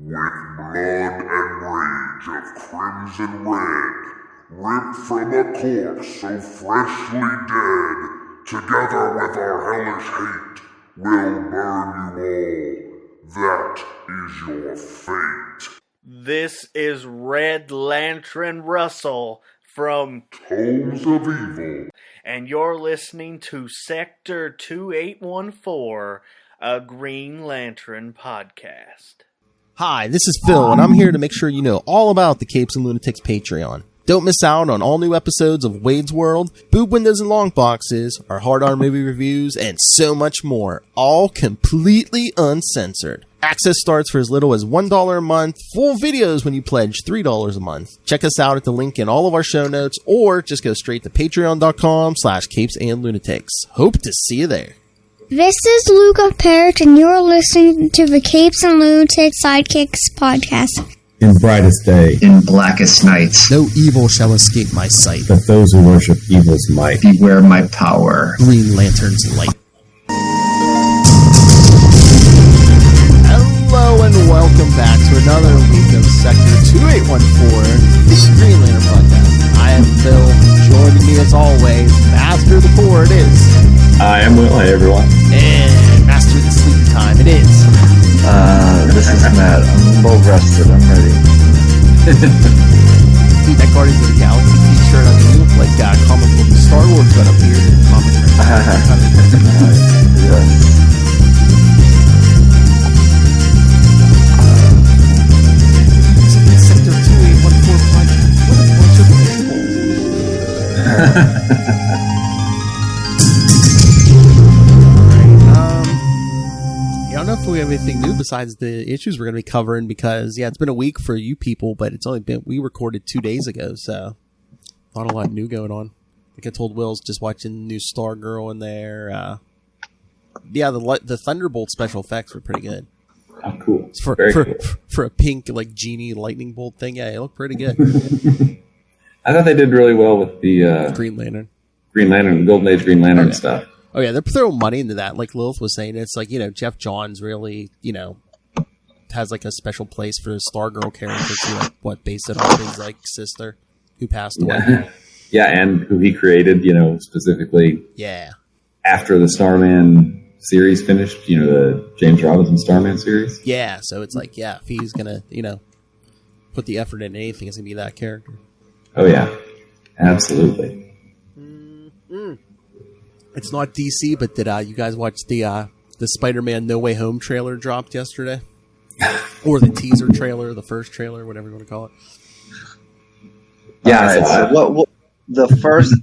With blood and rage of crimson red, ripped from a corpse so freshly dead, together with our hellish hate, we'll burn you all. That is your fate. This is Red Lantern Russell from Tomes of Evil, and you're listening to Sector 2814, a Green Lantern podcast. Hi, this is Phil, and I'm here to make sure you know all about the Capes and Lunatics Patreon. Don't miss out on all new episodes of Wade's World, Boob Windows and Long Boxes, our Hard R movie reviews, and so much more, all completely uncensored. Access starts for as little as $1 a month, full videos when you pledge $3 a month. Check us out at the link in all of our show notes, or just go straight to patreon.com/capesandlunatics. Hope to see you there. This is Luca Perich, and you're listening to the Capes and Lunatics Sidekicks podcast. In brightest day, in blackest nights, No evil shall escape my sight. but those who worship evil's might. beware my power. Green Lantern's light. Hello and welcome back to another week of Sector 2814, the Green Lantern podcast. I am Phil. Joining me as always, Master of the Poor, it is. I am Will. Hey, everyone. And Master of the Sleepy Time, it is. This is Matt. I'm well rested. I'm ready. Dude, that Guardians of the Galaxy t-shirt, I mean, you look like comic book Star Wars got up here in comic book. Yes. Sector 2814 podcast. What a bunch of people. I don't know if we have anything new besides the issues we're going to be covering because, it's been a week for you people, but it's only been, we recorded 2 days ago, so not a lot new going on. Like I told Will's just watching the new Stargirl in there. The Thunderbolt special effects were pretty good. Oh, cool. For a pink, like, genie lightning bolt thing, yeah, it looked pretty good. I thought they did really well with the Green Lantern. Golden Age Green Lantern stuff. Oh, yeah, they're throwing money into that. Like Lilith was saying, it's like, Jeff Johns really, has like a special place for his Stargirl character to, base it off his, sister who passed away. Yeah, and who he created, specifically Yeah. after the Starman series finished, the James Robinson Starman series. Yeah, so it's like, if he's going to, put the effort in anything, it's going to be that character. Oh, yeah. Absolutely. It's not DC, but did you guys watch the Spider-Man No Way Home trailer dropped yesterday? Or the teaser trailer, the first trailer, whatever you want to call it. Yeah, All right,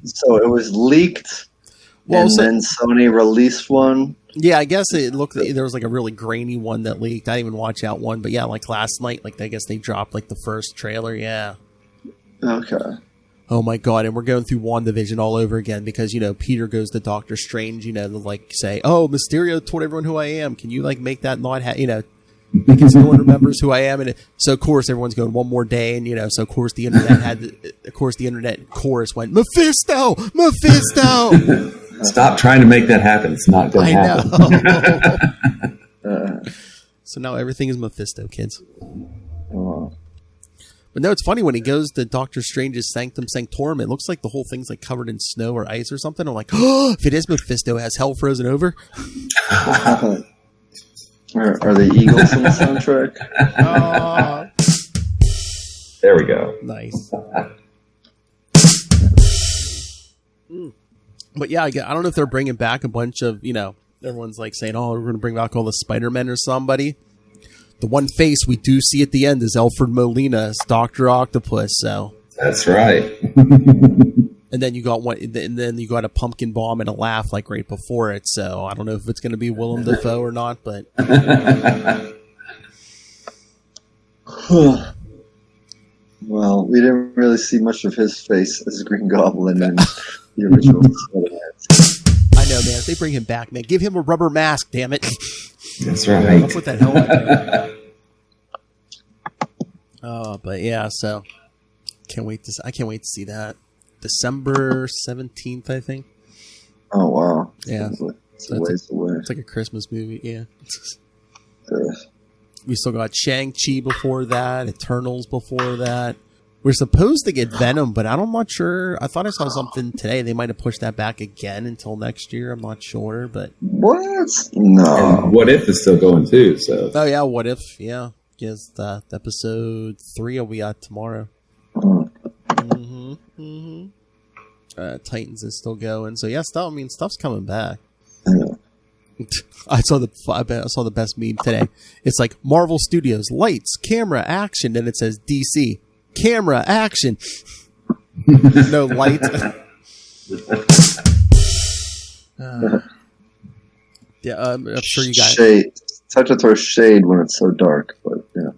so it was leaked, then Sony released one. Yeah, I guess it looked, there was like a really grainy one that leaked. I didn't even watch that one, but last night, I guess they dropped the first trailer, yeah. Okay. Oh my god, and we're going through WandaVision all over again because, Peter goes to Doctor Strange, to say, oh, Mysterio told everyone who I am. Can you make that not because no one remembers who I am? And so of course everyone's going one more day, and so of course the internet chorus went, Mephisto! Stop trying to make that happen. It's not going to happen. So now everything is Mephisto, kids. Oh. But no, it's funny when he goes to Doctor Strange's Sanctum Sanctorum, it looks like the whole thing's covered in snow or ice or something. I'm like, oh, if it is Mephisto, has hell frozen over? Are the Eagles on the soundtrack? There we go. Nice. But yeah, I don't know if they're bringing back a bunch of, everyone's saying, oh, we're going to bring back all the Spider-Men or somebody. The one face we do see at the end is Alfred Molina as Dr. Octopus, so. That's right. And then you got a pumpkin bomb and a laugh right before it, so I don't know if it's going to be Willem Dafoe or not, but. Well, we didn't really see much of his face as Green Goblin in the original Spider-Man. I know, man. If they bring him back, man, give him a rubber mask, damn it. That's right. I'll put that helmet there. Oh, but yeah, so I can't wait to see that. December 17th, I think. Oh, wow. Yeah. It's a ways away. It's like a Christmas movie, yeah. We still got Shang-Chi before that, Eternals before that. We're supposed to get Venom, but I'm not sure. I thought I saw something today. They might have pushed that back again until next year. I'm not sure, but... What? No. And What If is still going too, so... Oh, yeah, What If? Yeah. Yes, episode 3 will be out tomorrow. Titans is still going. So, yeah, stuff's coming back. I saw the best meme today. It's like Marvel Studios, lights, camera, action. Then it says DC, camera, action. No light. Yeah, I'm sure you guys. Shade. It's hard to throw shade when it's so dark, but yeah.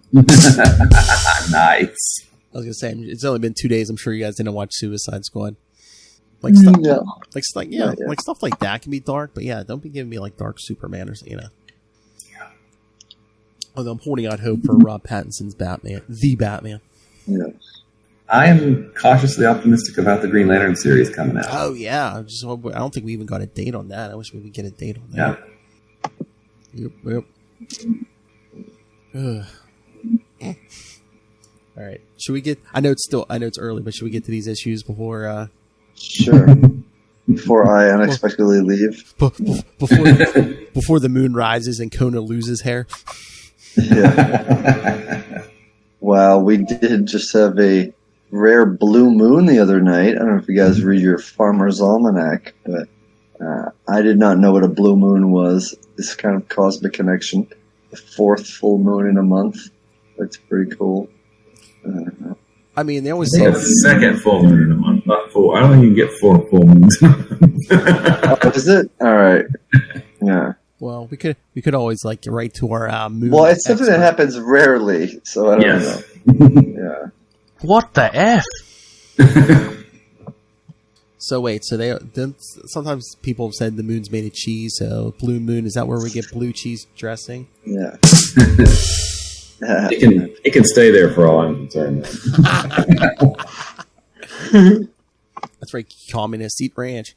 Nice. I was gonna say it's only been 2 days. I'm sure you guys didn't watch Suicide Squad. Like stuff, like stuff like that can be dark, but yeah, don't be giving me like dark Superman or something, Yeah. Although I'm holding out hope for Rob Pattinson's Batman, the Batman. Yeah. I am cautiously optimistic about the Green Lantern series coming out. Oh yeah, I don't think we even got a date on that. I wish we would get a date on that. Yeah. Yep. All right. Should we get? I know it's early, but should we get to these issues before? Sure. Before I unexpectedly leave. Before the moon rises and Kona loses hair. Yeah. Well, we did just have a rare blue moon the other night. I don't know if you guys read your Farmer's Almanac, but I did not know what a blue moon was. This kind of cosmic connection. The 4th full moon in a month. That's pretty cool. I mean, they always say say the second full moon in a month, not 4. I don't think you can get 4 full moons. Oh, is it? All right. Yeah. Well, we could always like write to our moon. Well, it's something that happens rarely, so I don't know. Yeah. What the F? So wait, then sometimes people have said the moon's made of cheese, so blue moon, is that where we get blue cheese dressing? Yeah. It can stay there for all I'm concerned. That's right, communists eat ranch.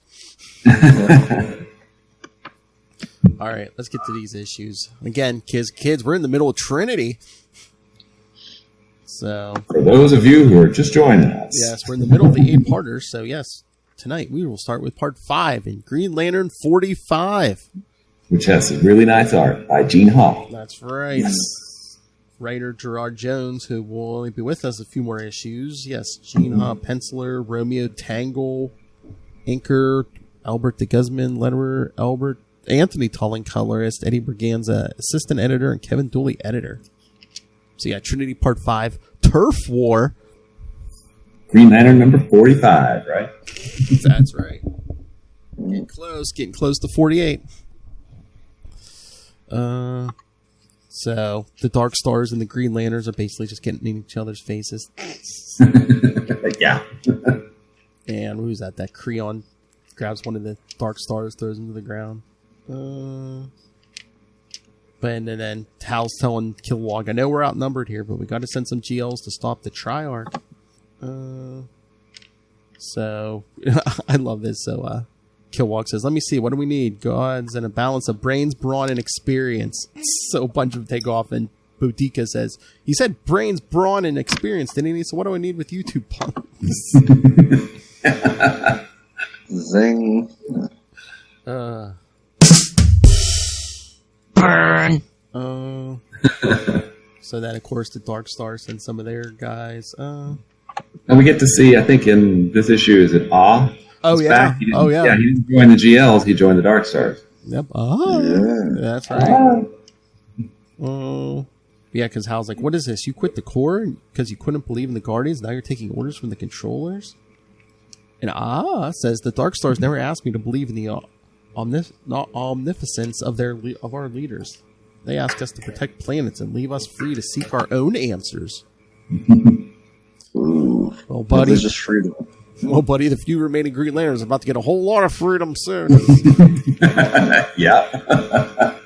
All right, let's get to these issues. Again, kids, we're in the middle of Trinity. So for those of you who are just joining us. Yes, we're in the middle of the 8-parters, so yes, tonight we will start with part 5 in Green Lantern 45. Which has some really nice art by Gene Hall. That's right. Writer Gerard Jones, who will only be with us a few more issues. Yes, Gene Hall, penciler, Romeo Tangle, inker, Albert de Guzman, letterer, Albert, Anthony Tullen, colorist, Eddie Berganza, assistant editor, and Kevin Dooley, editor. So yeah, Trinity Part 5, Turf War. Green Lantern number 45, right? That's right. Getting close to 48. So the Darkstars and the Green Lanterns are basically just getting in each other's faces. Yeah. And who's that? That Creon grabs one of the Darkstars, throws him to the ground. And then Hal's telling Kilowog, I know we're outnumbered here, but we got to send some GLs to stop the Triarch. So I love this. So Kilowog says, let me see, what do we need? Gods and a balance of brains, brawn, and experience. So a bunch of them take off, and Boudica says, he said brains, brawn, and experience, didn't he? So what do I need with you two punks? Zing. Burn. So then, of course, the Darkstars send some of their guys. And we get to see, I think in this issue, is it Awe? Oh, yeah. Yeah, he didn't join the GLs, he joined the Darkstars. Yep. Yeah. That's right. Yeah, because Hal's like, what is this? You quit the Corps because you couldn't believe in the Guardians? Now you're taking orders from the controllers? And says, the Darkstars never asked me to believe in the omnificence of our leaders. They ask us to protect planets and leave us free to seek our own answers. Ooh. Well, buddy. There's just freedom. Well, buddy, the few remaining Green Lanterns are about to get a whole lot of freedom soon. Yeah.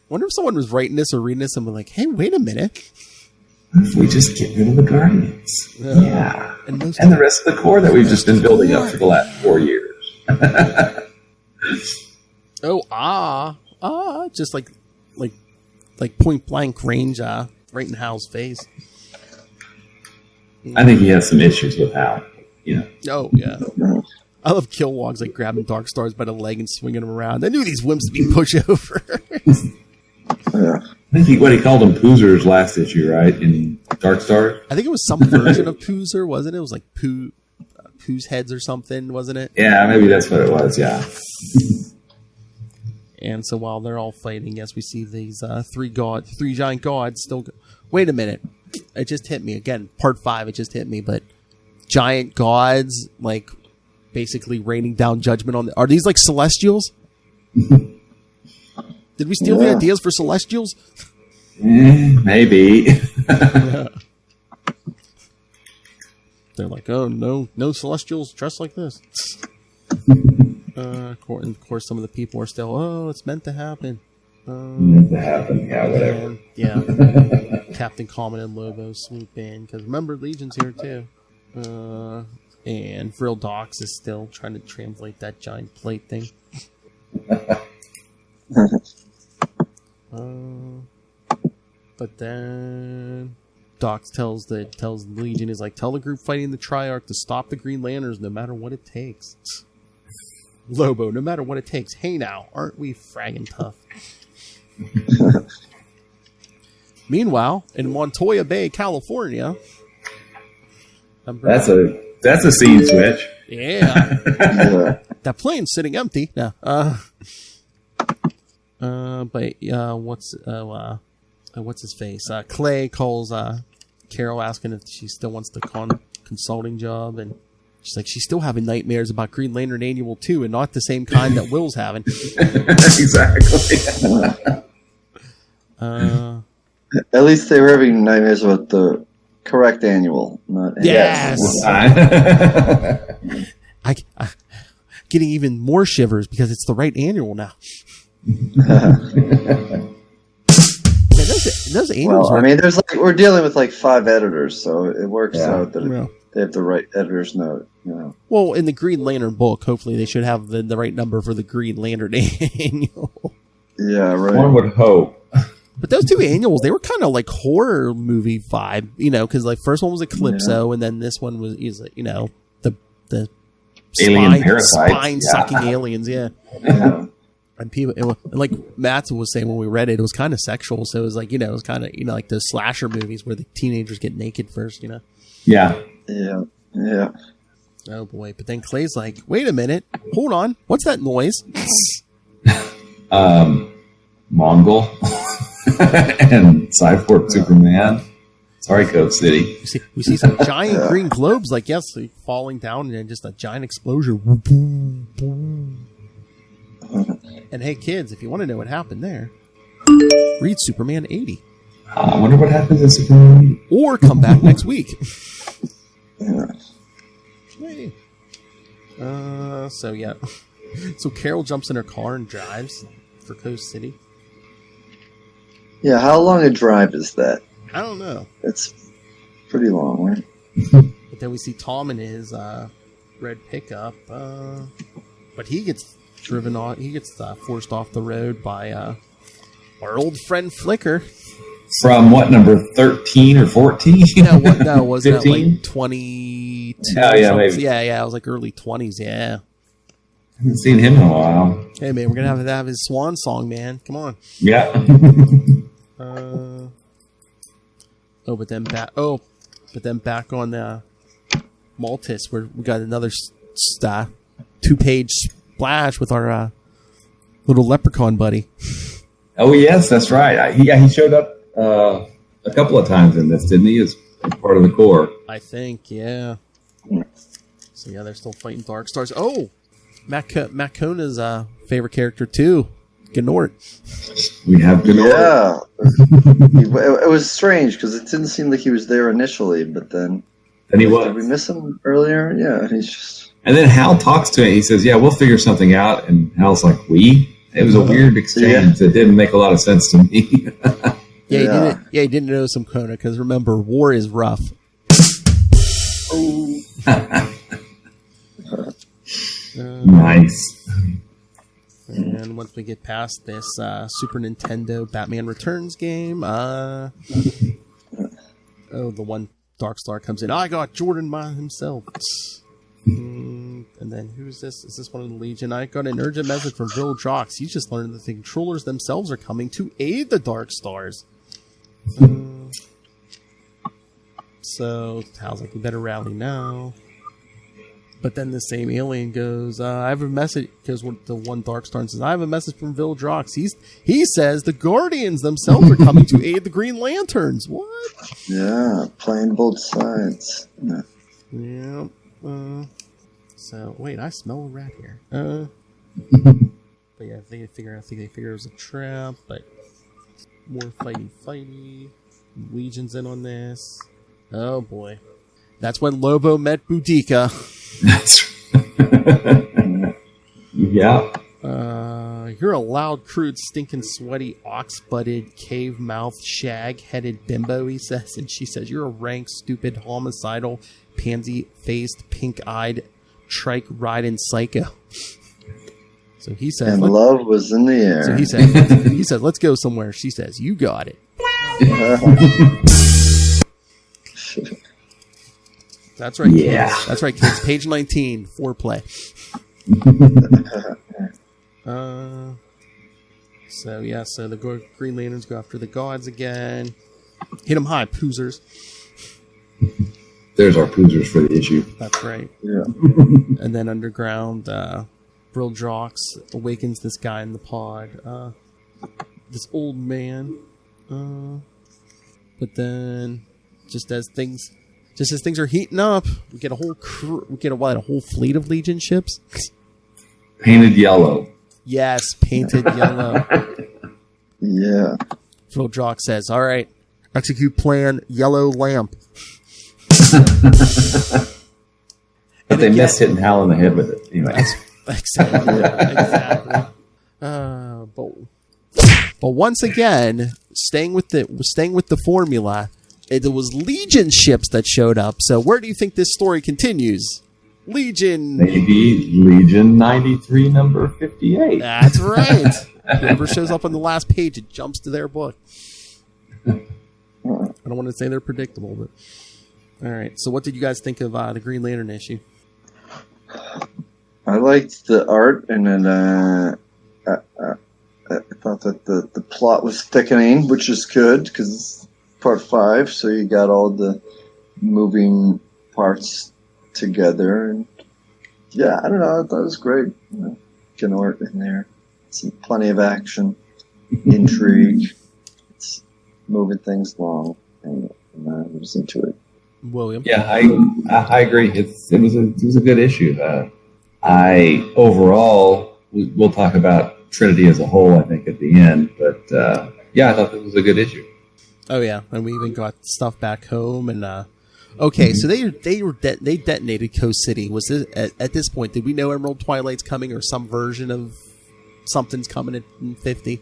Wonder if someone was writing this or reading this and be like, hey, wait a minute. If we just get rid of the Guardians. Yeah. And the rest of the Corps that we've just been building up for the last 4 years. Just like point blank range right in Hal's face. I think he has some issues with Hal. Oh, yeah. I love Kilowog's like grabbing Darkstars by the leg and swinging them around. I knew these wimps would be pushovers. Yeah. I think what he called them Poozers last issue, right? In Darkstars? I think it was some version of Poozer, wasn't it? It was like Poo's heads or something, wasn't it? Yeah, maybe that's what it was, yeah. And so while they're all fighting, yes, we see these three giant gods still. Wait a minute. It just hit me. Again, part 5, it just hit me. But giant gods, like, basically raining down judgment on... Are these like celestials? Did we steal the ideas for celestials? Maybe. Yeah. They're like, oh, no celestials dressed like this. Of course, some of the people are still, oh, it's meant to happen. Meant to happen, yeah, whatever. And, yeah. Captain Common and Lobo swoop in, because remember, Legion's here too. And Vril Dox is still trying to translate that giant plate thing. But then Dox tells Legion, is like, tell the group fighting the Triarch to stop the Green Lanterns no matter what it takes. Lobo, no matter what it takes. Hey now, aren't we fragging tough? Meanwhile, in Montoya Bay, California, that's a scene switch. Yeah. That plane's sitting empty. No. What's his face? Clay calls Carol asking if she still wants the consulting job, and she's like, she's still having nightmares about Green Lantern Annual 2 and not the same kind that Will's having. Exactly. At least they were having nightmares about the correct annual, not yes. I getting even more shivers because it's the right annual now. Those annuals. Well, I mean, we're dealing with like 5 editors, so it works out that they have the right editor's note. Well, in the Green Lantern book, hopefully they should have the right number for the Green Lantern annual. Yeah, right. One would hope. But those 2 annuals, they were kind of like horror movie vibe, because like first one was Eclipso, and then this one was the alien parasites, spine sucking aliens, yeah. And people, like Matt was saying when we read it, it was kind of sexual, so it was like it was kind of like those slasher movies where the teenagers get naked first, Yeah. Oh boy! But then Clay's like, "Wait a minute, hold on, what's that noise?" Mongol and Cyborg Superman. Sorry, Code City. We see some giant green globes, like falling down, and then just a giant explosion. Boom, boom. And hey, kids, if you want to know what happened there, read Superman 80. I wonder what happens in Superman 80. Or come back next week. So yeah. So Carol jumps in her car and drives for Coast City. Yeah, how long a drive is that? I don't know. It's pretty long, right? But then we see Tom in his red pickup, but he gets driven on. He gets forced off the road by our old friend Flicker. From what number, 13 or 14? No, wasn't that like 22? Oh, yeah, maybe. Yeah, I was like early 20s, yeah. I haven't seen him in a while. Hey, man, we're going to have his swan song, man. Come on. Yeah. But then back on the Maltus, where we got another 2-page splash with our little leprechaun buddy. Oh, yes, that's right. He showed up a couple of times in this, didn't he? As part of the core. I think, yeah. So, yeah, they're still fighting Darkstars. Oh! Matt Kona's favorite character, too. Gnort. We have Gnort. Yeah. It was strange, because it didn't seem like he was there initially, but then... And he was. Did we miss him earlier? Yeah, he's just... And then Hal talks to him. He says, yeah, we'll figure something out. And Hal's like, we? It was a weird exchange that didn't make a lot of sense to me. He didn't know some Kona, because remember, war is rough. Nice. And once we get past this Super Nintendo Batman Returns game, the one Darkstar comes in. I got Jordan by himself. And then who's this? Is this one of the Legion? I got an urgent message from Drox. He's just learned that the controllers themselves are coming to aid the Darkstars. So Hal's like, we better rally now. But then the same alien goes, I have a message, because the one Darkstar says, I have a message from Drox. He says the Guardians themselves are coming to aid the Green Lanterns. What? Yeah, playing both sides. Yeah. So wait, I smell a rat here. But yeah, I think they figure it was a trap, but more fighty. Legion's in on this. Oh boy. That's when Lobo met Boudica. Yeah. You're a loud, crude, stinking, sweaty, ox-butted, cave-mouthed, shag-headed bimbo, he says. And she says, you're a rank, stupid, homicidal, pansy-faced, pink-eyed, trike-riding psycho. So he says... And love was in the air. So he said, let's go somewhere. She says, you got it. That's right, yeah. Kids. That's right, kids. Page 19, foreplay. So the Green Lanterns go after the gods again. Hit them high, poozers. There's our poozers for the issue. That's right. Yeah. And then underground, Drox awakens this guy in the pod. This old man. But then, just as things are heating up, we get a whole crew. We get a whole fleet of Legion ships. Painted yellow. Yes, painted yellow. Yeah. Phil Drox says, all right, execute plan, yellow lamp. But they missed hitting Hal in the head with it. Anyway. Exactly. But once again, staying with the formula, it was Legion ships that showed up. So where do you think this story continues? Legion. Maybe Legion 93, number 58. That's right. Whoever shows up on the last page, it jumps to their book. I don't want to say they're predictable, but... All right, so what did you guys think of the Green Lantern issue? I liked the art, and then I thought that the plot was thickening, which is good, because it's part 5, so you got all the moving parts together. And yeah, I don't know, I thought it was great. Good art in there. Plenty of action, intrigue. It's moving things along, and I was into it. William? Yeah, I agree. It was a good issue. I overall, we'll talk about Trinity as a whole, I think, at the end. But yeah, I thought it was a good issue. Oh yeah, and we even got stuff back home. And okay, so they detonated Coast City. Was this, at this point? Did we know Emerald Twilight's coming, or some version of something's coming in 50?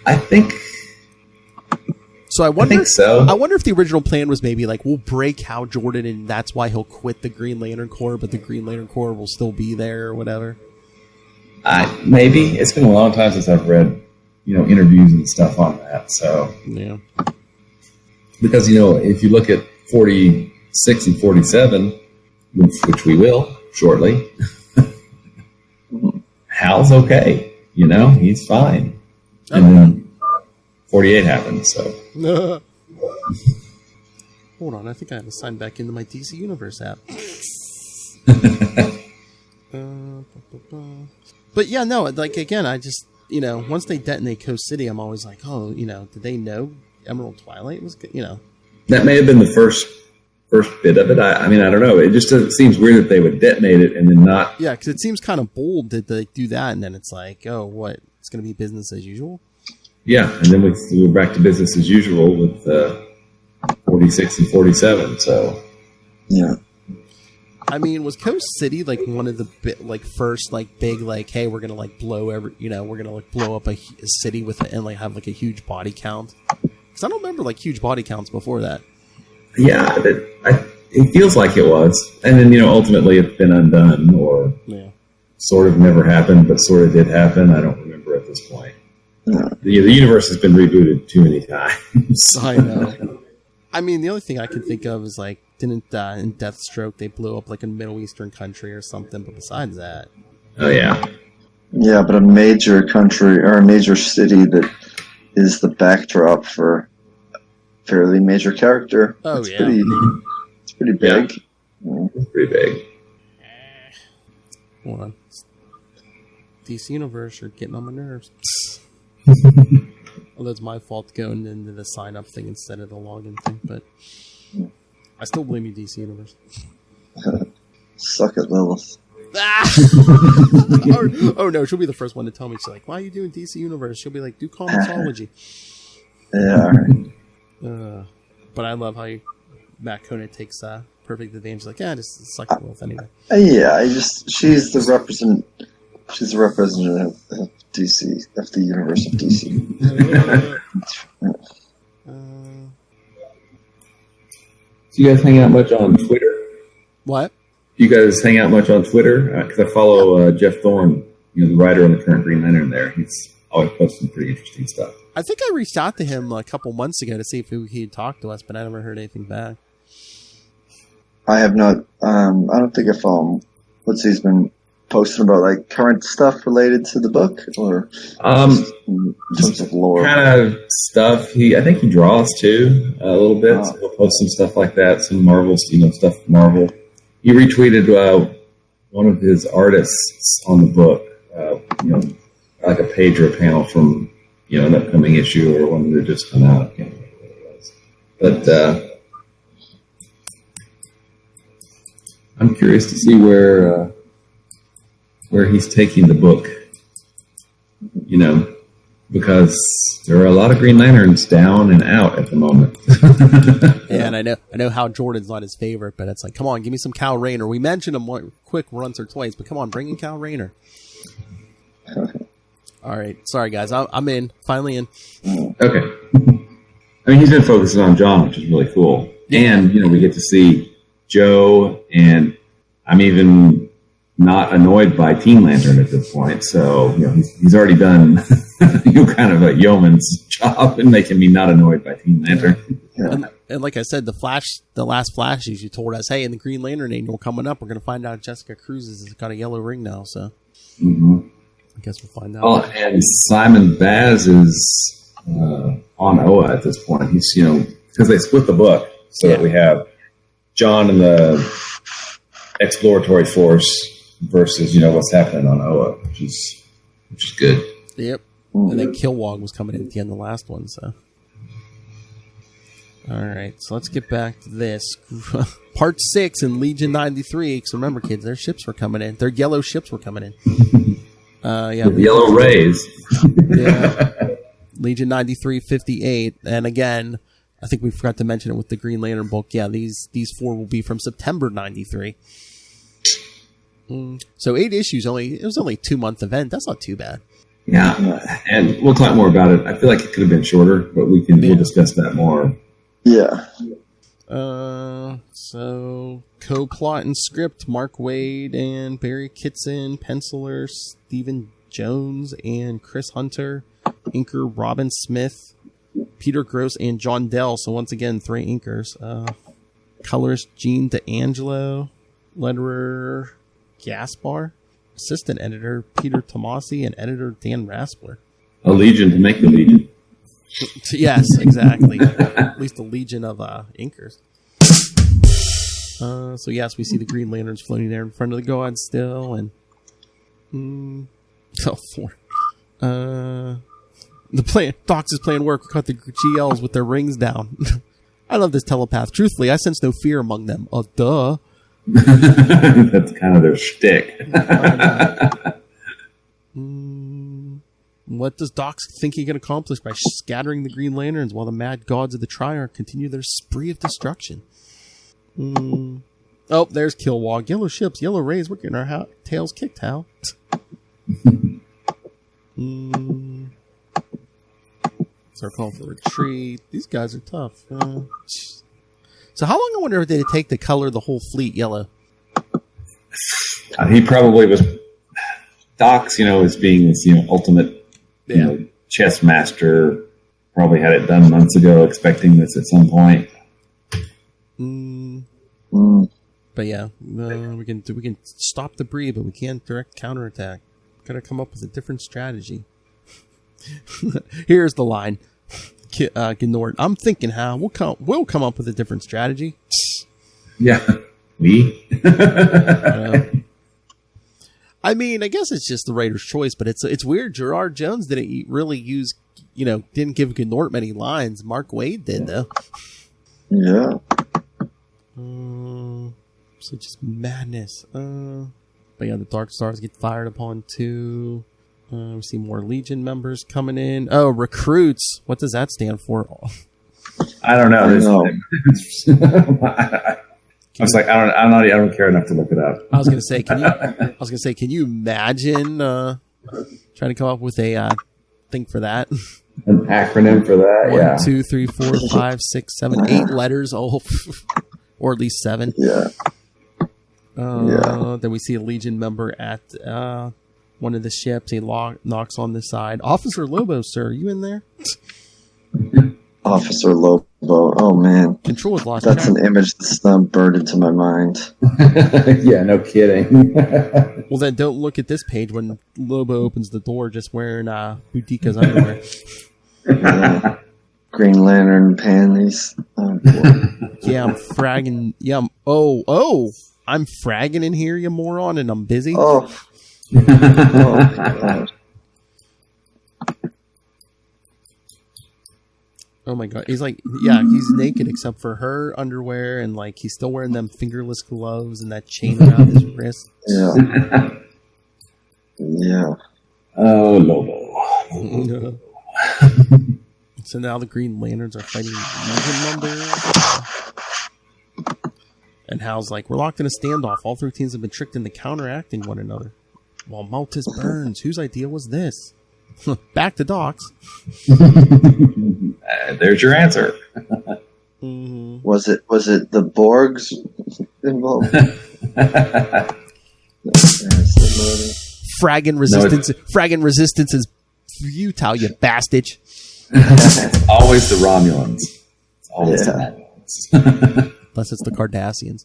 I think. So I wonder. I think so. I wonder if the original plan was maybe like we'll break Hal Jordan, and that's why he'll quit the Green Lantern Corps, but the Green Lantern Corps will still be there or whatever. Maybe it's been a long time since I've read, interviews and stuff on that. So yeah, because if you look at 46 and 47, which we will shortly, Hal's okay. He's fine, and then 48 happened. So. Hold on, I think I have to sign back into my DC Universe app. But yeah, no, like again, I just once they detonate Coast City, I'm always like, oh, did they know Emerald Twilight was That may have been the first bit of it. I mean, I don't know. It just seems weird that they would detonate it and then not. Yeah, because it seems kind of bold that they do that, and then it's like, oh, what? It's going to be business as usual. Yeah, and then we're back to business as usual with 46 and 47. So, yeah. I mean, was Coast City like one of the first big hey, we're gonna blow we're gonna blow up a city and have a huge body count? Because I don't remember huge body counts before that. Yeah, it feels like it was, and then ultimately it's been undone or sort of never happened, but sort of did happen. I don't remember at this point. The universe has been rebooted too many times. I know. I mean, the only thing I can think of is like, didn't in Deathstroke they blew up like a Middle Eastern country or something? But besides that, Oh yeah. Yeah, but a major country or a major city that is the backdrop for a fairly major character. Oh, it's yeah. It's pretty big. Yeah. It's pretty big. hold on. DC Universe are getting on my nerves. Although it's my fault going into the sign up thing instead of the login thing, but I still blame you, DC Universe. Suck it, Lilith. Oh no, she'll be the first one to tell me. She's like, "Why are you doing DC Universe?" She'll be like, "Do comicsology." Yeah. But I love how Matt Kona takes perfect advantage. He's like, "Yeah, just suck it, Lilith anyway." Yeah, she's the representative of DC, of the universe of DC. Do you guys hang out much on Twitter? What? Do you guys hang out much on Twitter? Because I follow Jeff Thorne, the writer on the current Green Lantern there. He's always posting pretty interesting stuff. I think I reached out to him a couple months ago to see if he'd talk to us, but I never heard anything back. I have not. I don't think I follow him. He's been posting about, like current stuff related to the book, or in terms of lore. Kind of stuff. I think he draws too a little bit. So he'll post some stuff like that, some Marvel, stuff Marvel. He retweeted one of his artists on the book, like a page or a panel from an upcoming issue or one that just come out. I can't remember what it was, but I'm curious to see where he's taking the book. Because there are a lot of Green Lanterns down and out at the moment. Yeah, and I know Hal Jordan's not his favorite, but it's like, come on, give me some Cal Rayner. We mentioned him quick once or twice, but come on, bring in Cal Rayner. All right, sorry guys, I'm in, finally in. Okay. I mean, he's been focusing on John, which is really cool, and we get to see Joe, and I'm even not annoyed by Teen Lantern at this point. So he's already done kind of a yeoman's job in making me not annoyed by Teen Lantern. Yeah. And like I said, the last Flash issue told us, hey, in the Green Lantern annual coming up, we're going to find out Jessica Cruz has got a yellow ring now. So I guess we'll find out. Oh, and Simon Baz is on OA at this point. He's because they split the book so that we have John and the exploratory force versus what's happening on OA, which is good. Yep. And then Kilowog was coming in at the end of the last one. So, all right. So let's get back to this part 6 in Legion 93. Because remember, kids, their ships were coming in. Their yellow ships were coming in. The yellow rays. Yeah. Legion 93-58, and again, I think we forgot to mention it with the Green Lantern book. Yeah, these 4 will be from September 93. So 8 issues, it was only a 2-month event. That's not too bad. Yeah, and we'll talk more about it. I feel like it could have been shorter, but we'll discuss that more. Yeah. So co-plot and script: Mark Waid and Barry Kitson, penciler Stephen Jones and Chris Hunter, inker Robin Smith, Peter Gross and John Dell. So once again, 3 inkers. Colorist Gene D'Angelo, letterer Gaspar, assistant editor Peter Tomasi, and editor Dan Raspler. A legion to make the legion. Yes, exactly. At least a legion of inkers. So yes, we see the Green Lanterns floating there in front of the gods still, and 4. Docs is playing work. We caught the GLs with their rings down. I love this telepath. Truthfully, I sense no fear among them. Oh, duh. That's kind of their shtick. What does Docs think he can accomplish by scattering the Green Lanterns while the mad gods of the Triarch continue their spree of destruction? Oh, there's Kilowog. Yellow ships, yellow rays. We're getting our tails kicked, Hal. So call for retreat. These guys are tough. So how long, I wonder, did it take to color the whole fleet yellow? He probably was. Docs, as being this, ultimate, chess master, probably had it done months ago, expecting this at some point. But yeah, we can stop the breed, but we can't direct counterattack. Gotta come up with a different strategy. Here's the line. Gnort, I'm thinking how we'll come up with a different strategy. Yeah. Me? I mean, I guess it's just the writer's choice, but it's weird. Gerard Jones didn't really use, didn't give Gnort many lines. Mark Waid did, though. Yeah. So just madness. But yeah, the Darkstars get fired upon too. We see more Legion members coming in. Oh, recruits. What does that stand for? I don't know. I was like, I don't care enough to look it up. I was gonna say, can you imagine trying to come up with a thing for that? An acronym for that? 1, 2, 3, 4, 5, 6, 7, 8 letters. Oh, or at least 7. Yeah. Then we see a Legion member at one of the ships. He knocks on the side. Officer Lobo, sir, are you in there? Officer Lobo. Oh man, control is lost. That's an image that's not burned into my mind. Yeah, no kidding. Well, then don't look at this page when Lobo opens the door, just wearing Boudicca's underwear. Yeah. Green Lantern panties. Oh, boy. Yeah, I'm fragging. Yeah, I'm fragging in here, you moron, and I'm busy. Oh God. Oh my god, he's he's naked except for her underwear, and he's still wearing them fingerless gloves and that chain around his wrist. Yeah. Yeah. Oh, Lobo. So now the Green Lanterns are fighting Legion members. And Hal's like, we're locked in a standoff. All 3 teams have been tricked into counteracting one another. While Maltus burns, whose idea was this? Back to Docs. There's your answer. Mm-hmm. Was it the Borgs involved? Fragging resistance is futile, you bastard. It's always the Romulans. It's always the Romulans. Unless it's the Cardassians.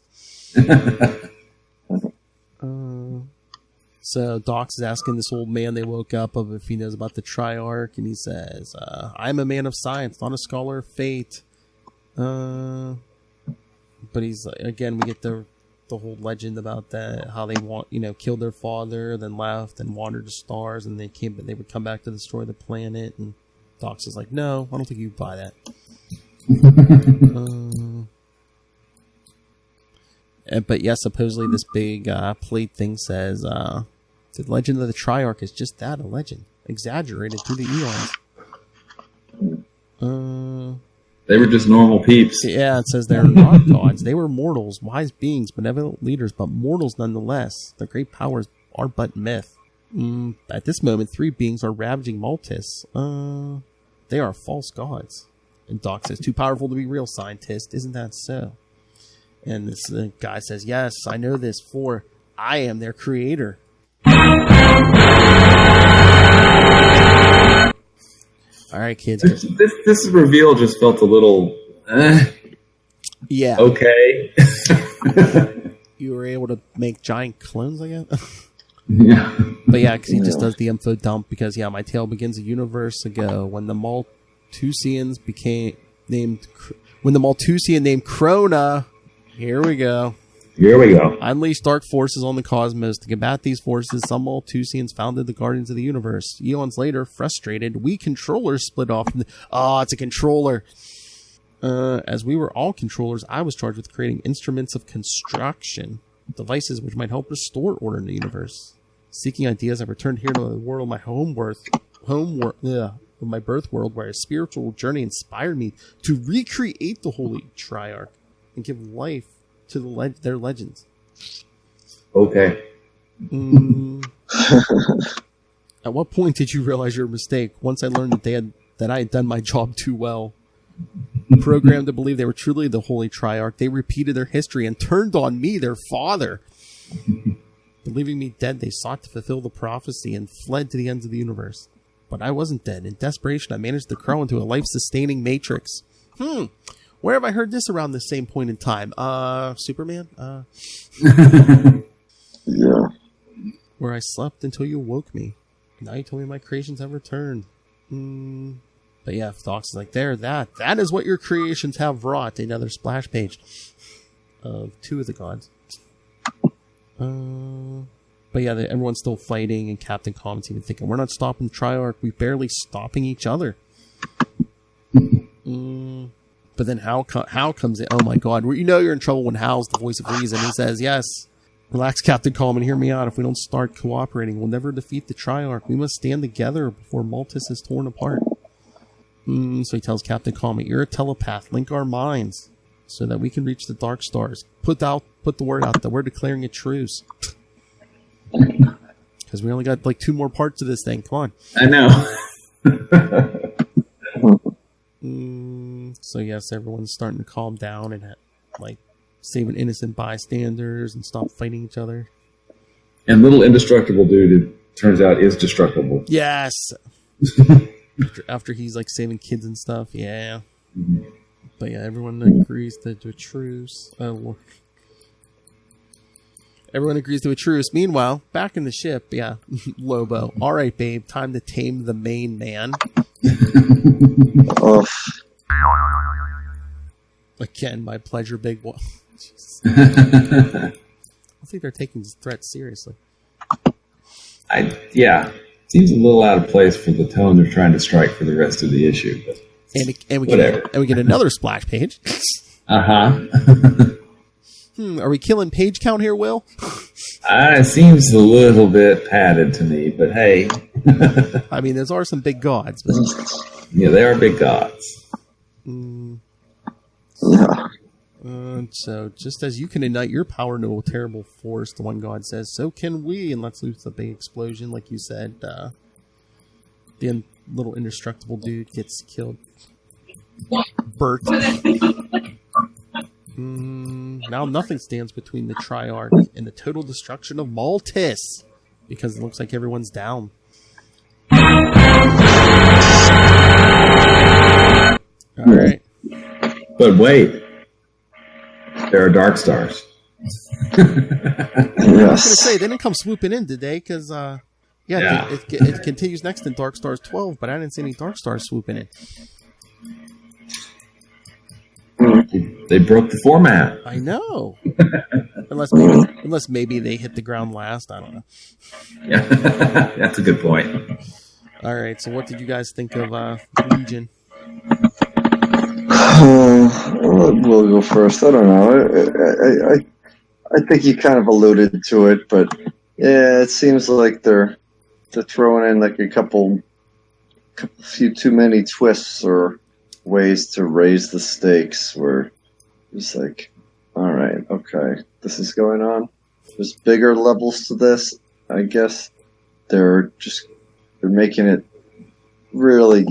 So Docs is asking this old man they woke up of if he knows about the Triarch, and he says, I'm a man of science, not a scholar of fate. But he's again, we get the whole legend about that, how they killed their father, then left and wandered to stars, and they would come back to destroy the planet. And Docs is like, no, I don't think you buy that. But yes, supposedly this big plate thing says the legend of the Triarch is just that, a legend, exaggerated through the eons. They were just normal peeps. Yeah, it says they're not gods. They were mortals, wise beings, benevolent leaders, but mortals nonetheless. Their great powers are but myth. At this moment, 3 beings are ravaging Maltus. They are false gods. And Doc says, too powerful to be real, scientist. Isn't that so? And this guy says, yes, I know this, for I am their creator. All right, kids. This reveal just felt a little... Yeah. Okay. You were able to make giant clones, I guess? Yeah. But yeah, because he just does the info dump, because, my tale begins a universe ago when the Maltusians named Krona... Here we go. Unleashed dark forces on the cosmos. To combat these forces, some Maltusians founded the Guardians of the Universe. Eons later, frustrated, we controllers split off. It's a controller. As we were all controllers, I was charged with creating instruments of construction, devices which might help restore order in the universe. Seeking ideas, I returned here to the world of my birth world, where a spiritual journey inspired me to recreate the Holy Triarch and give life to their legends. Okay. At what point did you realize your mistake? Once I learned that I had done my job too well. Programmed to believe they were truly the Holy Triarch, they repeated their history and turned on me, their father. Believing me dead, they sought to fulfill the prophecy and fled to the ends of the universe. But I wasn't dead. In desperation, I managed to crawl into a life-sustaining matrix. Where have I heard this around the same point in time? Superman? Yeah. Where I slept until you woke me. Now you told me my creations have returned. But yeah, Fox is like, that is what your creations have wrought. Another splash page of 2 of the gods. But yeah, everyone's still fighting, and Captain Comet's even thinking, we're not stopping Triarch, we're barely stopping each other. But then Hal comes in. Oh my god, you know you're in trouble when Hal's the voice of reason. He says, yes, relax, Captain Comet, hear me out. If we don't start cooperating, we'll never defeat the Triarch. We must stand together before Maltus is torn apart. So he tells Captain Comet, you're a telepath, link our minds so that we can reach the Darkstars. Put the word out that we're declaring a truce. Because we only got like 2 more parts of this thing. Come on. I know. So yes, everyone's starting to calm down and like saving innocent bystanders and stop fighting each other. And little indestructible dude, it turns out, is destructible. Yes. after he's like saving kids and stuff. Yeah. Mm-hmm. But yeah, everyone agrees to a truce. Everyone agrees to a truce. Meanwhile, back in the ship, yeah, Lobo. All right, babe, time to tame the main man. Again, my pleasure, big boy. I think they're taking this threat seriously. Seems a little out of place for the tone they're trying to strike for the rest of the issue. But and we get another splash page. Are we killing page count here, Will? It seems a little bit padded to me, but hey. I mean, those are some big gods. But... yeah, they are big gods. So, just as you can ignite your power into a terrible force, the one god says, so can we, and lets loose a big explosion, like you said. The little indestructible dude gets killed. Bert. Now nothing stands between the Triarch and the total destruction of Maltus, because it looks like everyone's down. Alright. But wait. There are Darkstars. Yes. I was going to say, they didn't come swooping in, did they? Because, it continues next in Darkstars 12, but I didn't see any Darkstars swooping in. They broke the format. I know. unless maybe they hit the ground last. I don't know. Yeah, that's a good point. All right. So, what did you guys think of Legion? We'll go first. I don't know. I think you kind of alluded to it, but yeah, it seems like they're throwing in like a few too many twists or ways to raise the stakes. Where it's like, all right, okay, this is going on. There's bigger levels to this. I guess they're making it really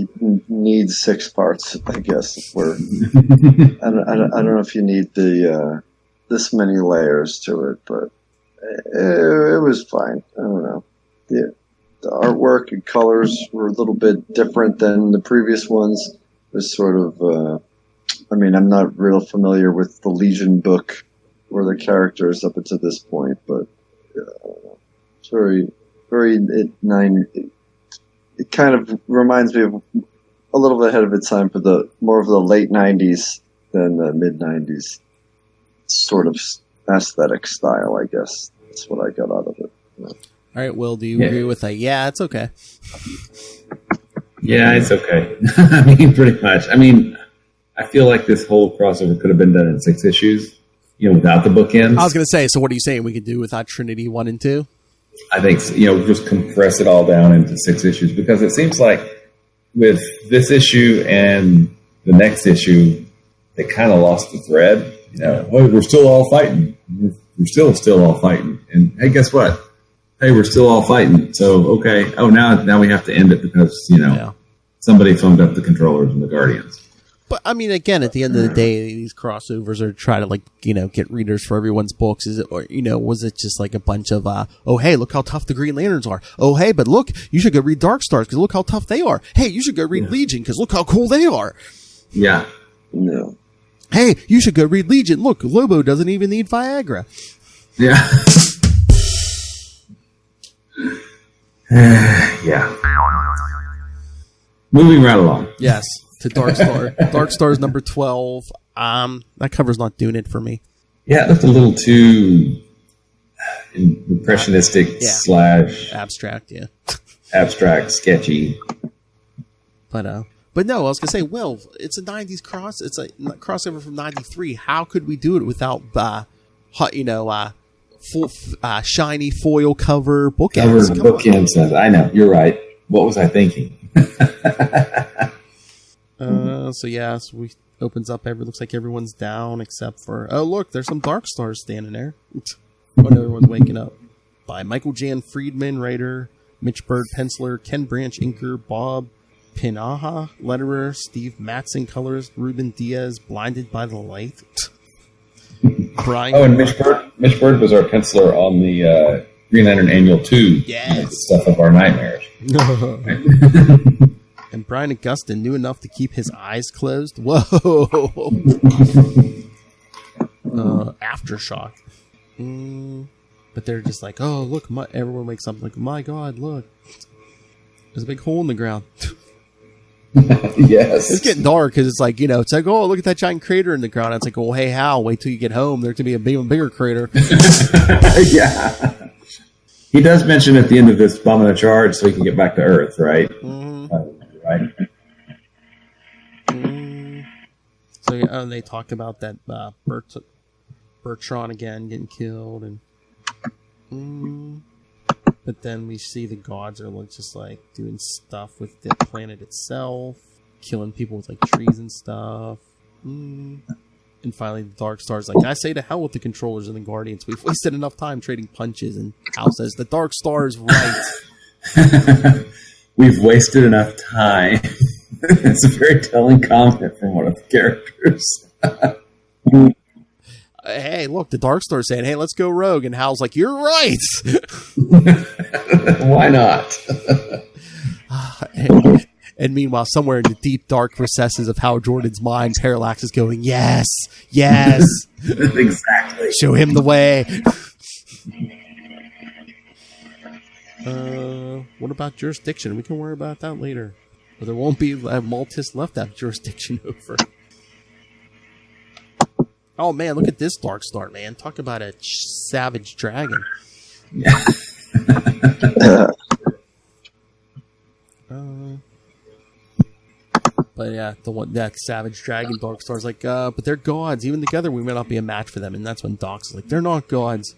need 6 parts. I guess where I don't know if you need the this many layers to it, but it was fine. I don't know. The artwork and colors were a little bit different than the previous ones. It was sort of. I'm not real familiar with the Legion book or the characters up until this point, but it's very, very it kind of reminds me of a little bit ahead of its time for more of the late 90s than the mid 90s sort of aesthetic style, I guess. That's what I got out of it. All right, Will, do you agree with that? Yeah, it's okay. Yeah, it's okay. Pretty much. I feel like this whole crossover could have been done in 6 issues, without the bookends. I was going to say, so what are you saying we could do without Trinity 1 and 2? I think, just compress it all down into 6 issues, because it seems like with this issue and the next issue, they kind of lost the thread. We're still all fighting. We're still all fighting. And hey, guess what? Hey, we're still all fighting. So, okay. Oh, now we have to end it because, somebody phoned up the controllers and the Guardians. But, again, at the end of the day, these crossovers are trying to, get readers for everyone's books. Is it, or, was it just like a bunch of, oh, hey, look how tough the Green Lanterns are. Oh, hey, but look, you should go read Darkstars because look how tough they are. Hey, you should go read Legion because look how cool they are. Yeah. No. Hey, you should go read Legion. Look, Lobo doesn't even need Viagra. Yeah. Yeah. Moving right along. Yes, to Darkstar. Darkstars number 12. That cover's not doing it for me. Yeah, it looked a little too impressionistic / abstract, yeah. Abstract, sketchy. But no, I was gonna say, well, it's a '90s cross. It's a crossover from '93. How could we do it without, full shiny foil cover bookends? Bookends. I know, you're right. What was I thinking? So we opens up. Looks like everyone's down except for look, there's some Darkstars standing there. When everyone's waking up. By Michael Jan Friedman, writer, Mitch Bird, penciler, Ken Branch, inker, Bob Pinaha, letterer, Steve Matson, colorist, Ruben Diaz, blinded by the light. Brian. Oh, and Mitch Bird was our penciler on the Green Lantern Annual 2. Yes. Stuff of our nightmares. And Brian Augustin knew enough to keep his eyes closed. Whoa. Aftershock. But they're just like, oh, look, everyone wakes up like, my God, look. There's a big hole in the ground. Yes. It's getting dark because it's like, it's like, oh, look at that giant crater in the ground. It's like, oh, hey, Hal, wait till you get home. There's going to be a bigger crater. Yeah. He does mention at the end of this bombing a charge so he can get back to Earth, right? Right. So they talk about that Bertrand again getting killed, and but then we see the gods are just like doing stuff with the planet itself, killing people with like trees and stuff. And finally, the Darkstars like, I say to hell with the controllers and the Guardians. We've wasted enough time trading punches. And Hal says the Darkstar's right. We've wasted enough time. It's a very telling comment from one of the characters. Hey, look, the Darkstar's saying, hey, let's go rogue. And Hal's like, you're right. Why not? And meanwhile, somewhere in the deep, dark recesses of Hal Jordan's mind, Parallax is going, yes, yes. Exactly. Show him the way. What about jurisdiction? We can worry about that later. But there won't be Maltis left to have jurisdiction over. Oh, man, look at this Darkstar, man. Talk about a savage dragon. Yeah. But yeah, that savage dragon Darkstar's like, but they're gods. Even together, we may not be a match for them. And that's when Doc's like, they're not gods.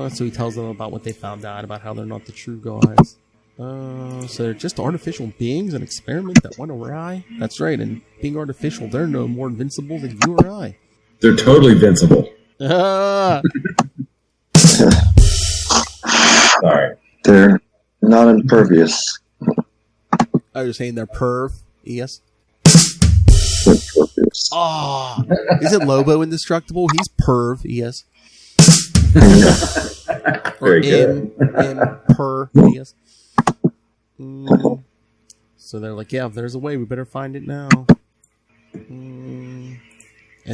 So he tells them about what they found out about how they're not the true gods. So they're just artificial beings, an experiment that went awry. That's right, and being artificial, they're no more invincible than you or I. They're totally invincible. Sorry. They're not impervious. I was saying they're perv. Yes. They're impervious. Oh, isn't Lobo indestructible? He's perv. Yes. Very good. Yes. So they're like, yeah, if there's a way, we better find it now. And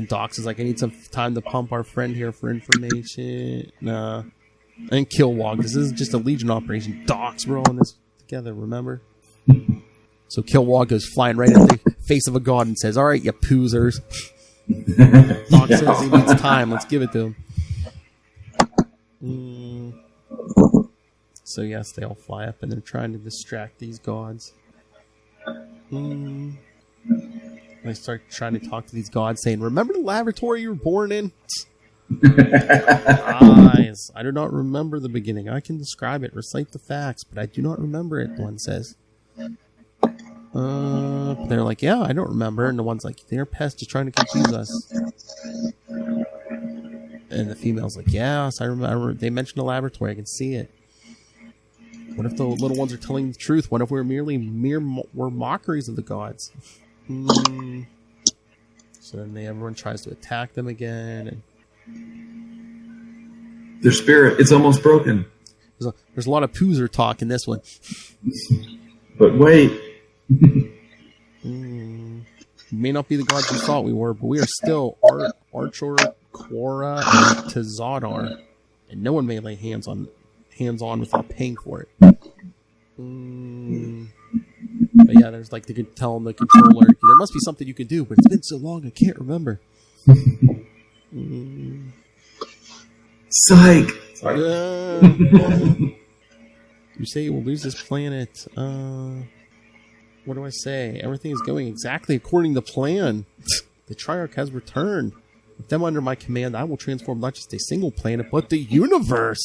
Dox is like, I need some time to pump our friend here for information. Nah. And Kilwog, this isn't just a Legion operation. Dox, we're all in this together, remember? So Kilwog goes flying right at the face of a god and says, all right, you poozers. Dox says he needs time. Let's give it to him. So yes, they all fly up and they're trying to distract these gods. They start trying to talk to these gods, saying, remember the laboratory you were born in? Eyes. I do not remember the beginning. I can describe it, recite the facts, but I do not remember it, one says. They're like, yeah, I don't remember. And the one's like, they're pests just trying to confuse us. And the female's like, yes, I remember. They mentioned a laboratory. I can see it. What if the little ones are telling the truth? What if we're we're mockeries of the gods? So then everyone tries to attack them again. And their spirit, it's almost broken. There's a lot of poozer talk in this one. But wait. We may not be the gods we thought we were, but we are still Archer, Quora, and Tazadar. And no one may lay hands on without paying for it. But yeah, there's like, they could tell him the controller, there must be something you can do, but it's been so long I can't remember. Psych! Sorry. You say you will lose this planet. What do I say? Everything is going exactly according to plan. The Triarch has returned. With them under my command, I will transform not just a single planet, but the universe.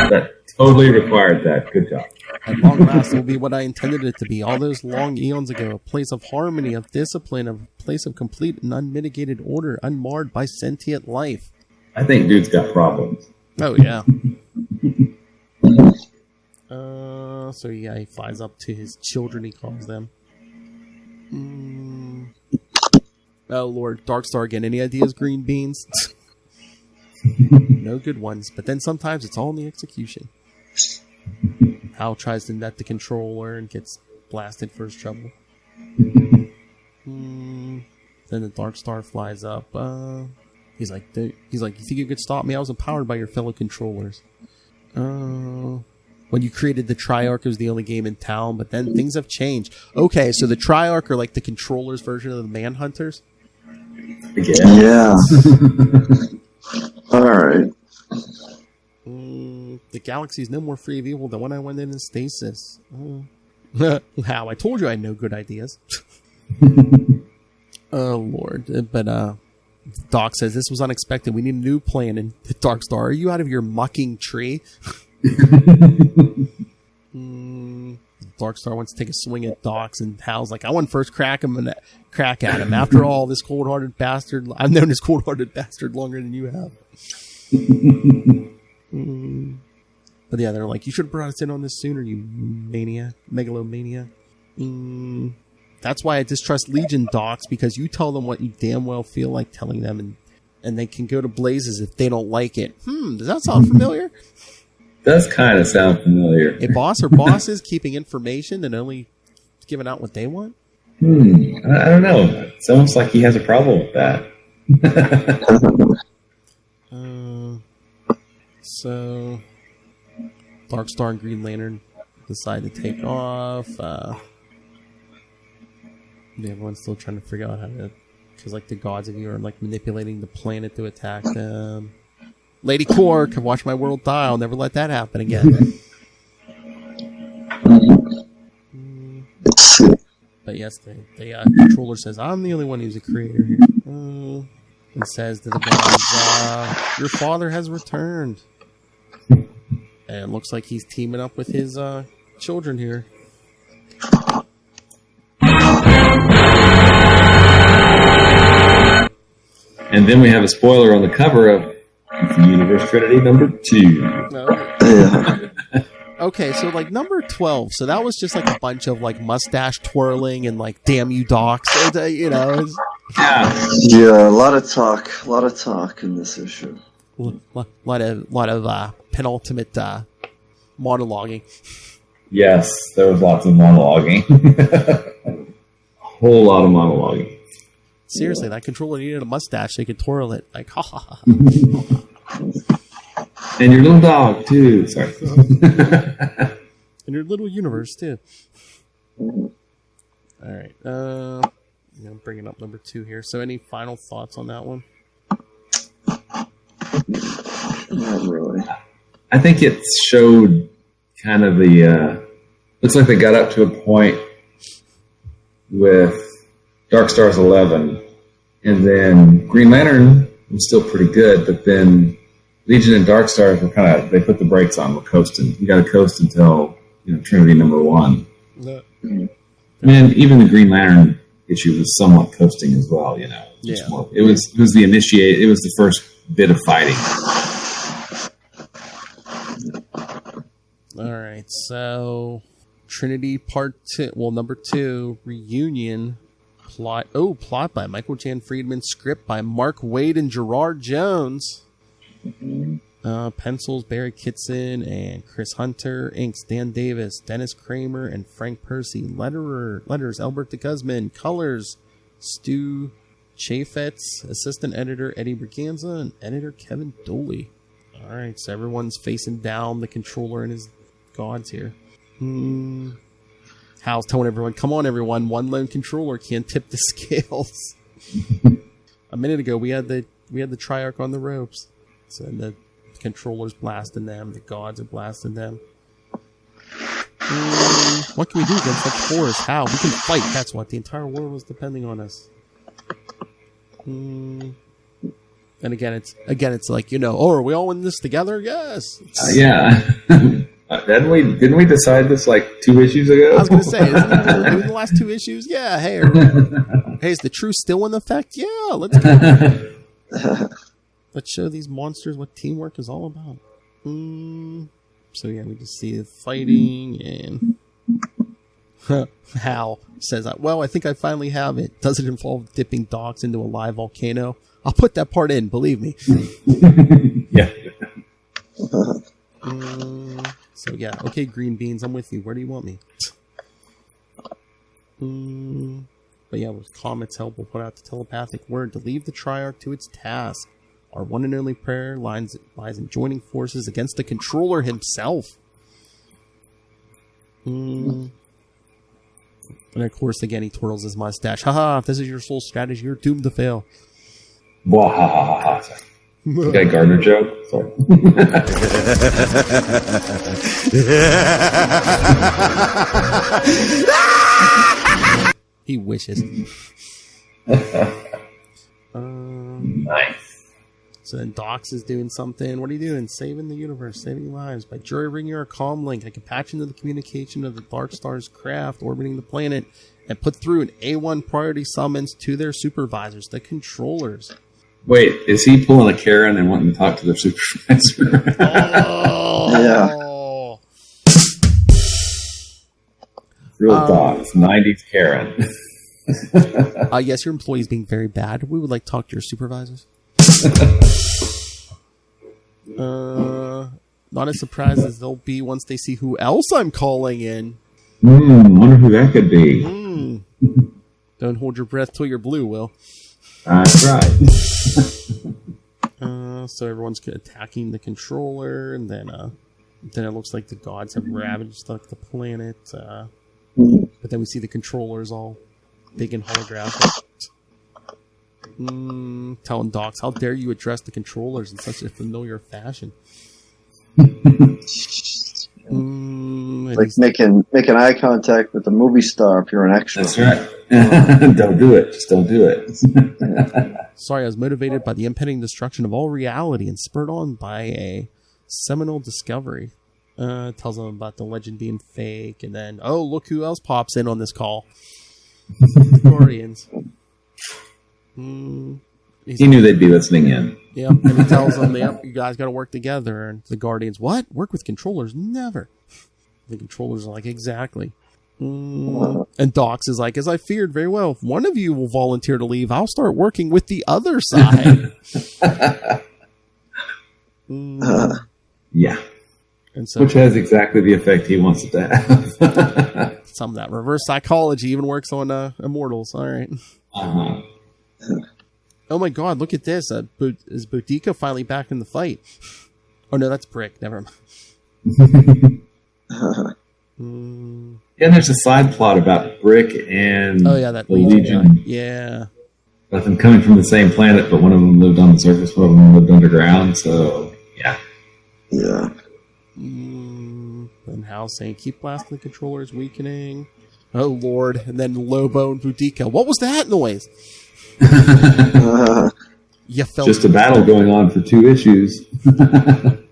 That totally required that. Good job. At long last, it will be what I intended it to be. All those long eons ago, a place of harmony, of discipline, a place of complete and unmitigated order, unmarred by sentient life. I think dude's got problems. Oh, yeah. So yeah, he flies up to his children, he calls them. Oh, Lord. Darkstar again. Any ideas, green beans? No good ones. But then sometimes it's all in the execution. Hal tries to net the controller and gets blasted for his trouble. Then the Darkstar flies up. He's like, you think you could stop me? I was empowered by your fellow controllers. When you created the Triarch, it was the only game in town, but then things have changed. Okay, so the Triarch are like the controllers version of the Manhunters? Yeah. Alright. The galaxy's no more free of evil than when I went in stasis. How? I told you I had no good ideas. Oh, Lord. But, Doc says, this was unexpected. We need a new plan. And Darkstar, are you out of your mucking tree? Darkstar wants to take a swing at Docs, and Hal's like, I want first crack at him. After all, this cold-hearted bastard, I've known this cold-hearted bastard longer than you have. But yeah, they're like, you should have brought us in on this sooner, you megalomania. That's why I distrust Legion, Docs, because you tell them what you damn well feel like telling them, and they can go to blazes if they don't like it. Does that sound familiar? Does kind of sound familiar. A boss or bosses keeping information and only giving out what they want? I don't know. It's almost like he has a problem with that. So, Darkstar and Green Lantern decide to take off. Everyone's still trying to figure out how to... Because, like, the gods of you are, like, manipulating the planet to attack them. Lady Quark, have watched my world die. I'll never let that happen again. But yes, the controller says, I'm the only one who's a creator here. And says to the gods, your father has returned. And it looks like he's teaming up with his children here. And then we have a spoiler on the cover of DC Universe Trinity number 2. Okay, so like number 12. So that was just like a bunch of like mustache twirling and like damn you docs. You know. Yeah, a lot of talk in this issue. Lot of penultimate monologuing. Yes, there was lots of monologuing. A whole lot of monologuing. Seriously, that controller needed a mustache so he could twirl it. Like, ha ha ha. And your little dog, too. Sorry. And your little universe, too. Alright. I'm bringing up number 2 here. So any final thoughts on that one? Not really. I think it showed kind of the... looks like they got up to a point with Darkstars 11, and then Green Lantern was still pretty good, but then Legion and Darkstars were kind of, they put the brakes on. We're coasting. We got to coast until Trinity number 1. Yeah. And even the Green Lantern issue was somewhat coasting as well. It was the initiate. It was the first bit of fighting. All right, so Trinity Part 2, number 2, Reunion. Plot by Michael Jan Friedman, script by Mark Waid and Gerard Jones. Pencils, Barry Kitson and Chris Hunter. Inks, Dan Davis, Dennis Kramer, and Frank Percy. Letters, Albert de Guzman. Colors, Stu Chaffetz. Assistant editor, Eddie Berganza. And editor, Kevin Doley. Alright, so everyone's facing down the controller and his gods here. Hal's telling everyone, come on everyone, one lone controller can't tip the scales. A minute ago, we had the Triarch on the ropes. So the controllers blasting them, the gods are blasting them. What can we do against such force? How? We can fight, that's what. The entire world was depending on us. And again, it's like, oh, are we all in this together? Yes. Yeah. Didn't we decide this like 2 issues ago? I was going to say, isn't it the last 2 issues? Yeah. Hey, is the truth still in effect? Yeah. Let's go. Let's show these monsters what teamwork is all about. So yeah, we just see the fighting and Hal says, well, I think I finally have it. Does it involve dipping dogs into a live volcano? I'll put that part in, believe me. Yeah. So yeah, okay, Green Beans, I'm with you. Where do you want me? But yeah, with Comet's help, we'll put out the telepathic word to leave the Triarch to its task. Our one and only prayer lies in joining forces against the controller himself. And of course, again, he twirls his mustache. Haha, if this is your sole strategy, you're doomed to fail. Wah, ha, ha, ha, ha. You got a Gardner joke? Sorry. He wishes. Nice. So then Docs is doing something. What are you doing? Saving the universe, saving lives. By jury-rigging our comm link, I can patch into the communication of the Darkstars craft orbiting the planet and put through an A1 priority summons to their supervisors, the controllers. Wait, is he pulling a Karen and wanting to talk to their supervisor? Yeah. Real dogs, 90s Karen. Yes, your employee's being very bad. We would like to talk to your supervisors. Not as surprised as they'll be once they see who else I'm calling in. Wonder who that could be. Don't hold your breath till you're blue, Will. That's right. So everyone's attacking the controller, and then it looks like the gods have ravaged the planet. But then we see the controllers all big and holographic. Telling Docs, how dare you address the controllers in such a familiar fashion? Like making eye contact with a movie star if you're an extra. That's right. Don't do it. Just don't do it. Sorry, I was motivated by the impending destruction of all reality and spurred on by a seminal discovery. Tells them about the legend being fake, and then, oh, look who else pops in on this call. Guardians. He knew they'd be listening in. Yep, and he tells them, yep, you guys got to work together. And the Guardians, what? Work with controllers? Never. The controllers are like, exactly. And Docs is like, as I feared very well, if one of you will volunteer to leave, I'll start working with the other side. Yeah. And so, which has exactly the effect he wants it to have. Some of that reverse psychology even works on Immortals. All right. Uh-huh. Oh my god, look at this. Is Boudica finally back in the fight? Oh no, that's Brick. Never mind. Yeah, there's a side plot about Brick and that the Legion. Guy. Yeah. Both them coming from the same planet, but one of them lived on the surface, one of them lived underground, so yeah. Yeah. And Hal saying, keep blasting the controllers, weakening. Oh lord. And then Lobo and Boudica. What was that noise? You felt just a battle going on for 2 issues.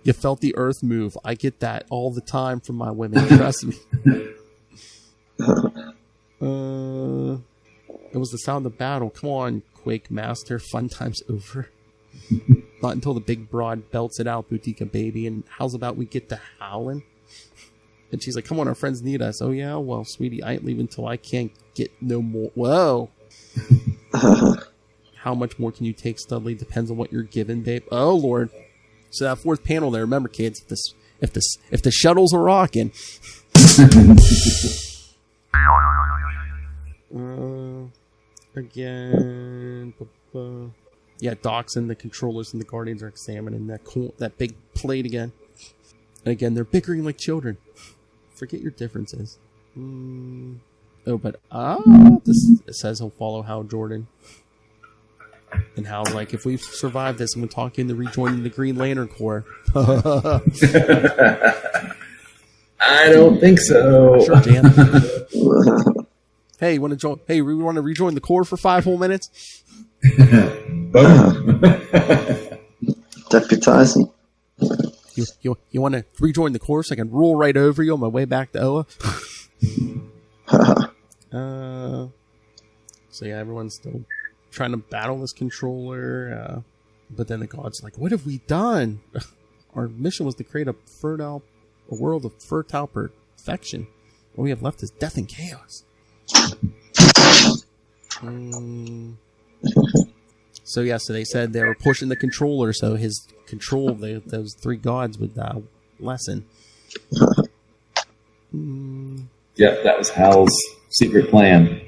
You felt the earth move. I get that all the time from my women. Trust me. It was the sound of battle. Come on, Quake Master. Fun time's over. Not until the big broad belts it out, Boudica baby. And how's about we get to howling? And she's like, come on, our friends need us. Oh yeah? Well, sweetie, I ain't leaving until I can't get no more. Whoa. How much more can you take, Studley? Depends on what you're given, babe. Oh, Lord. So that fourth panel there, remember, kids, if the shuttles are rocking. Again, yeah, Docs and the controllers and the Guardians are examining that big plate again. And again, they're bickering like children. Forget your differences. Oh, but it says he'll follow Hal Jordan. And Hal's like, if we survive this, I'm going to talk you into rejoining the Green Lantern Corps. I don't think so. Sure, Dan. Hey, you want to join? Hey, we want to rejoin the Corps for 5 whole minutes? Boom. Deputizing. You want to rejoin the Corps so I can roll right over you on my way back to Oa? So yeah, everyone's still trying to battle this controller, but then the god's like, what have we done? Our mission was to create a world of fertile perfection. What we have left is death and chaos. So yeah, so they said they were pushing the controller so his control of those 3 gods would lessen. Yep, that was Hal's secret plan.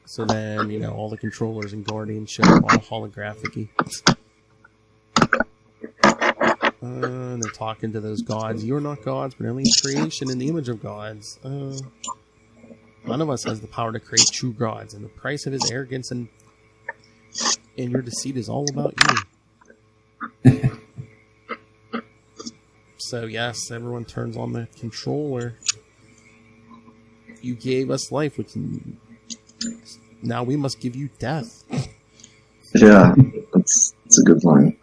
So then, all the controllers and Guardians show up all holographic-y. And they're talking to those gods. You're not gods, but only creation in the image of gods. None of us has the power to create true gods, and the price of his arrogance and your deceit is all about you. So yes, everyone turns on the controller. You gave us life, now we must give you death. Yeah, that's a good line.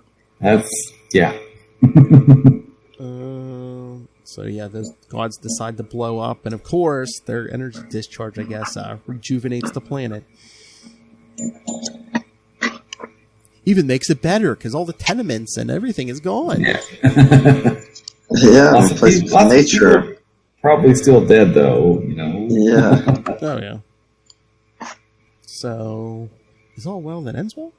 Yeah. So yeah, those gods decide to blow up, and of course, their energy discharge, I guess, rejuvenates the planet. Even makes it better, because all the tenements and everything is gone. Yeah, replaced with nature. Probably still dead, though, Yeah. Oh, yeah. So, is all well that ends well?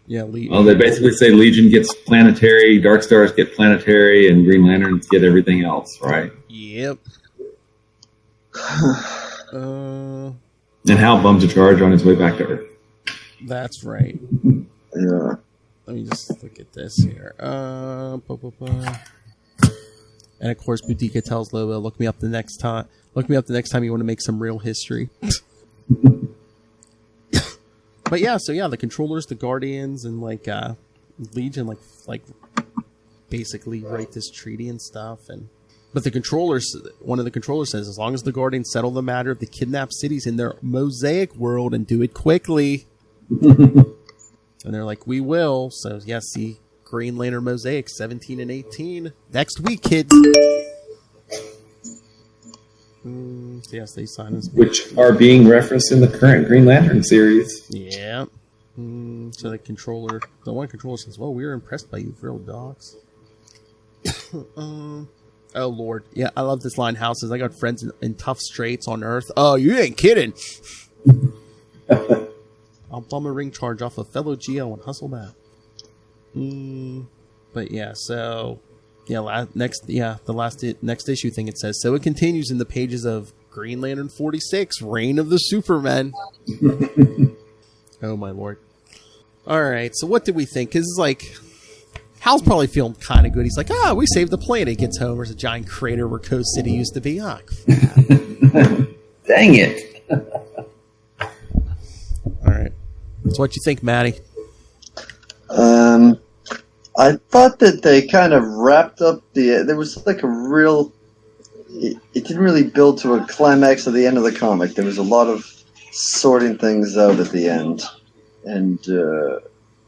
Yeah, well, they basically say Legion gets planetary, Darkstars get planetary, and Green Lanterns get everything else, right? Yep. And Hal bums a charge on his way back to Earth. That's right. Yeah. Let me just look at this here. And of course, Boudica tells Lobo, look me up the next time you want to make some real history. But yeah, so yeah, the controllers, the Guardians, and Legion, basically write this treaty and stuff. But one of the controllers says, as long as the Guardians settle the matter of the kidnapped cities in their mosaic world and do it quickly. And they're like, we will. So yes, see Green Lantern Mosaic 17 and 18 next week, kids. So yes, they sign us, which are being referenced in the current Green Lantern series. Yeah. So the one controller says, well, we were impressed by you, real dogs. Oh, Lord. Yeah, I love this line. Hal says, I got friends in tough straits on Earth. Oh, you ain't kidding. I'll bum a ring charge off a fellow Geo and hustle back. But yeah, so... Yeah, next issue thing it says, so it continues in the pages of Green Lantern 46, Reign of the Supermen. Oh, my Lord. All right, so what did we think? Because, Hal's probably feeling kind of good. He's like, we saved the planet. He gets home. There's a giant crater where Coast City used to be. Crap. Dang it. All right. So what you think, Maddie? I thought that they kind of wrapped up there was a real, it didn't really build to a climax at the end of the comic. There was a lot of sorting things out at the end. And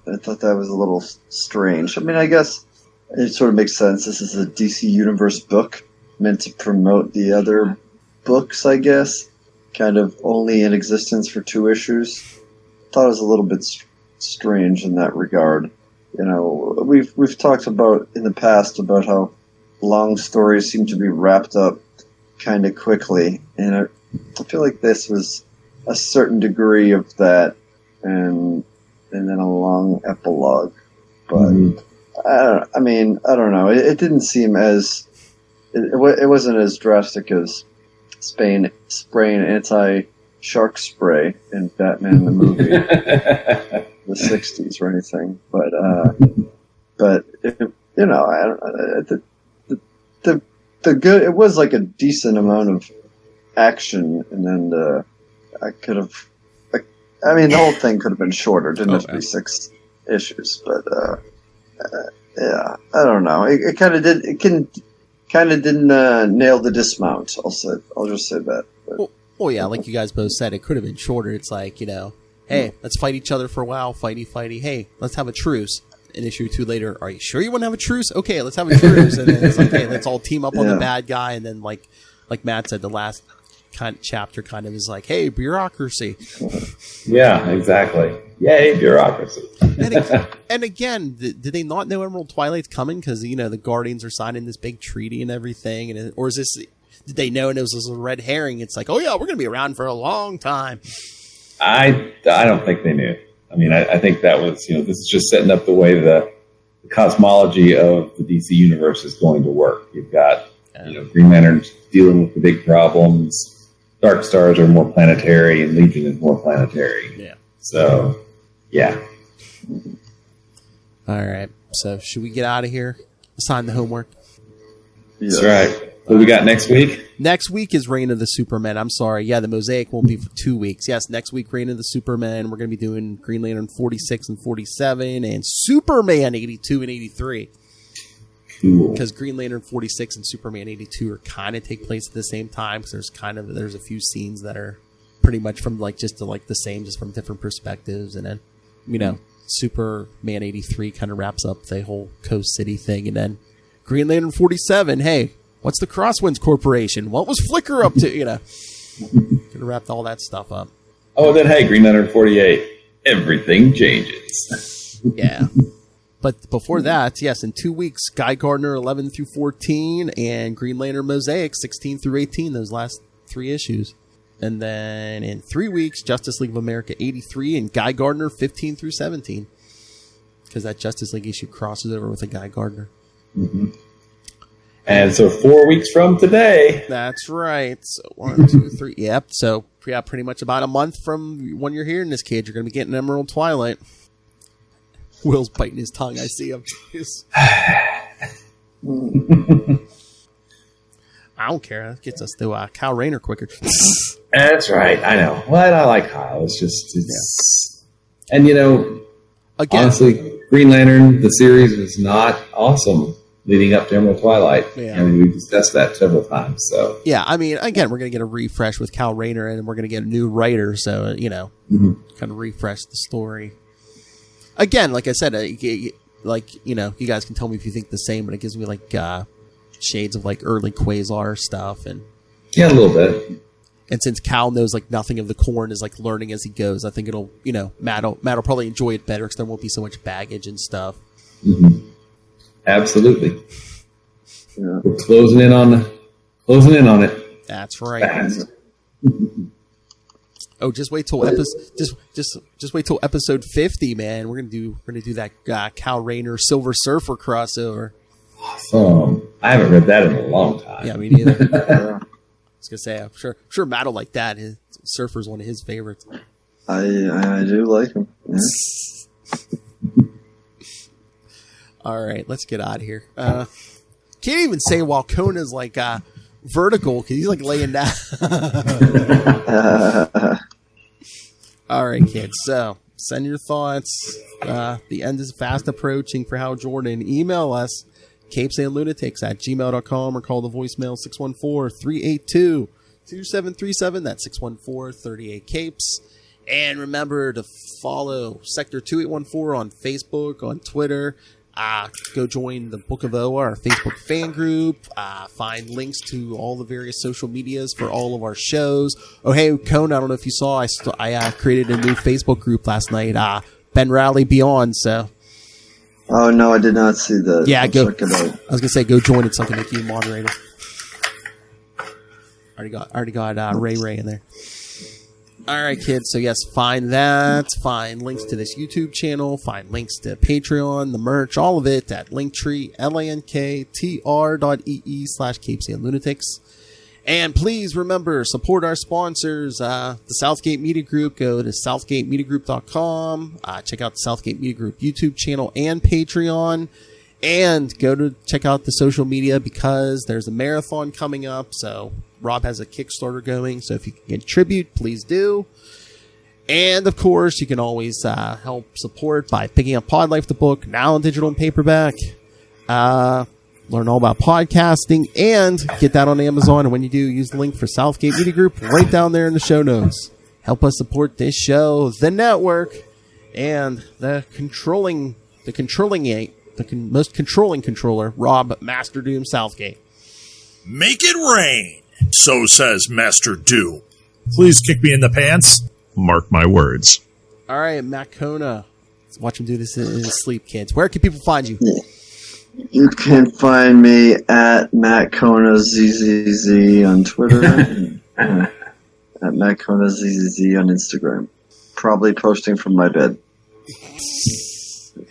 I thought that was a little strange. I mean, I guess it sort of makes sense. This is a DC Universe book meant to promote the other books, I guess. Kind of only in existence for 2 issues. Thought it was a little bit strange in that regard. We've talked about in the past about how long stories seem to be wrapped up kind of quickly, and I feel like this was a certain degree of that, and and then a long epilogue. But I don't know. It didn't seem as it wasn't as drastic as spraying anti-shark spray in Batman the movie, the '60s or anything. But the good. It was like a decent amount of action, and then the whole thing could have been shorter. It didn't have to be 6 issues, but yeah, I don't know. It kind of did. It kind of didn't nail the dismount. I'll just say that. Well, yeah, like you guys both said, it could have been shorter. It's like, hey, let's fight each other for a while, fighty. Hey, let's have a truce. An issue 2 later, are you sure you want to have a truce? Okay, let's have a truce. And then it's like, hey, let's all team up on the bad guy. And then, like Matt said, the last chapter kind of is like, hey, bureaucracy. Yeah, exactly. Yay, bureaucracy. And again, did they not know Emerald Twilight's coming? Because, the Guardians are signing this big treaty and everything. Or is this, did they know and it was this red herring? It's like, oh yeah, we're going to be around for a long time. I don't think they knew. I mean, I think that was, this is just setting up the way the cosmology of the DC Universe is going to work. You've got, Green Lantern's dealing with the big problems. Darkstars are more planetary, and Legion is more planetary. Yeah. So, yeah. All right. So, should we get out of here? Assign the homework. That's right. What do we got next week? Next week is Reign of the Supermen. I'm sorry. Yeah, the Mosaic won't be for 2 weeks. Yes, next week, Reign of the Supermen. We're going to be doing Green Lantern 46 and 47 and Superman 82 and 83. Cool. Because Green Lantern 46 and Superman 82 are kind of take place at the same time. Because there's a few scenes that are pretty much from the same, just from different perspectives. And then, Superman 83 kind of wraps up the whole Coast City thing. And then Green Lantern 47, hey, what's the Crosswinds Corporation? What was Flicker up to? Could have wrapped all that stuff up. Oh, then hey, Green Lantern 48, everything changes. Yeah. But before that, yes, in 2 weeks, Guy Gardner 11 through 14 and Green Lantern Mosaic 16 through 18, those last 3 issues. And then in 3 weeks, Justice League of America 83 and Guy Gardner 15 through 17. Because that Justice League issue crosses over with a Guy Gardner. Mm-hmm. And so 4 weeks from today. That's right. So 1, 2, 3. Yep. So yeah, pretty much about a month from when you're hearing this, kid, you're going to be getting Emerald Twilight. Will's biting his tongue. I see him. I don't care. That gets us to Kyle Rayner quicker. That's right. I know. Well, I like Kyle. It's and again, honestly, Green Lantern, the series was not awesome leading up to Emerald Twilight. Yeah. I mean, we've discussed that several times. So yeah, I mean, again, we're going to get a refresh with Kyle Rayner, and we're going to get a new writer. So kind of refresh the story. Again, like I said, you guys can tell me if you think the same, but it gives me shades of early Quasar stuff, and yeah, a little bit. And since Cal knows nothing of the Corn is learning as he goes, I think it'll Matt'll probably enjoy it better because there won't be so much baggage and stuff. Mm-hmm. Absolutely. Yeah. We're closing in on it. That's right. Oh, just wait till just wait till episode 50, man. We're gonna do that Cal Rayner Silver Surfer crossover. Awesome. I haven't read that in a long time. Yeah, me neither. I was gonna say, I'm sure Matt will like that. Surfer's one of his favorites. I do like him. Yeah. All right, let's get out of here. Can't even say while Kona's vertical because he's laying down. All right, kids. So send your thoughts. The end is fast approaching for Hal Jordan. Email us, capesandlunatics@gmail.com, or call the voicemail 614-382-2737. That's 614-38-CAPES. And remember to follow Sector 2814 on Facebook, on Twitter. Go join the Book of Oa, our Facebook fan group. Find links to all the various social medias for all of our shows. Oh, hey, Cone, I don't know if you saw, I created a new Facebook group last night, Ben Rally Beyond, so. Oh, no, I did not see that. Yeah, go. I was going to say, go join it so I can make you a moderator. Already got Ray in there. All right, kids. So yes, find that. Find links to this YouTube channel. Find links to Patreon, the merch, all of it at Linktree, linktr.ee/capesandlunatics. And please remember, support our sponsors, the Southgate Media Group. Go to southgatemediagroup.com. Check out the Southgate Media Group YouTube channel and Patreon. And go to check out the social media because there's a marathon coming up. So Rob has a Kickstarter going. So if you can contribute, please do. And of course, you can always help support by picking up Pod Life the book, now in digital and paperback. Learn all about podcasting and get that on Amazon. And when you do, use the link for Southgate Media Group right down there in the show notes. Help us support this show, the network, and the most controlling controller, Rob Master Doom Southgate. Make it rain, so says Master Doom. Please kick me in the pants. Mark my words. All right, Matt Kona. Let's watch him do this in his sleep, kids. Where can people find you? You can find me at Matt Kona ZZZ on Twitter, and at Matt Kona ZZZ on Instagram. Probably posting from my bed.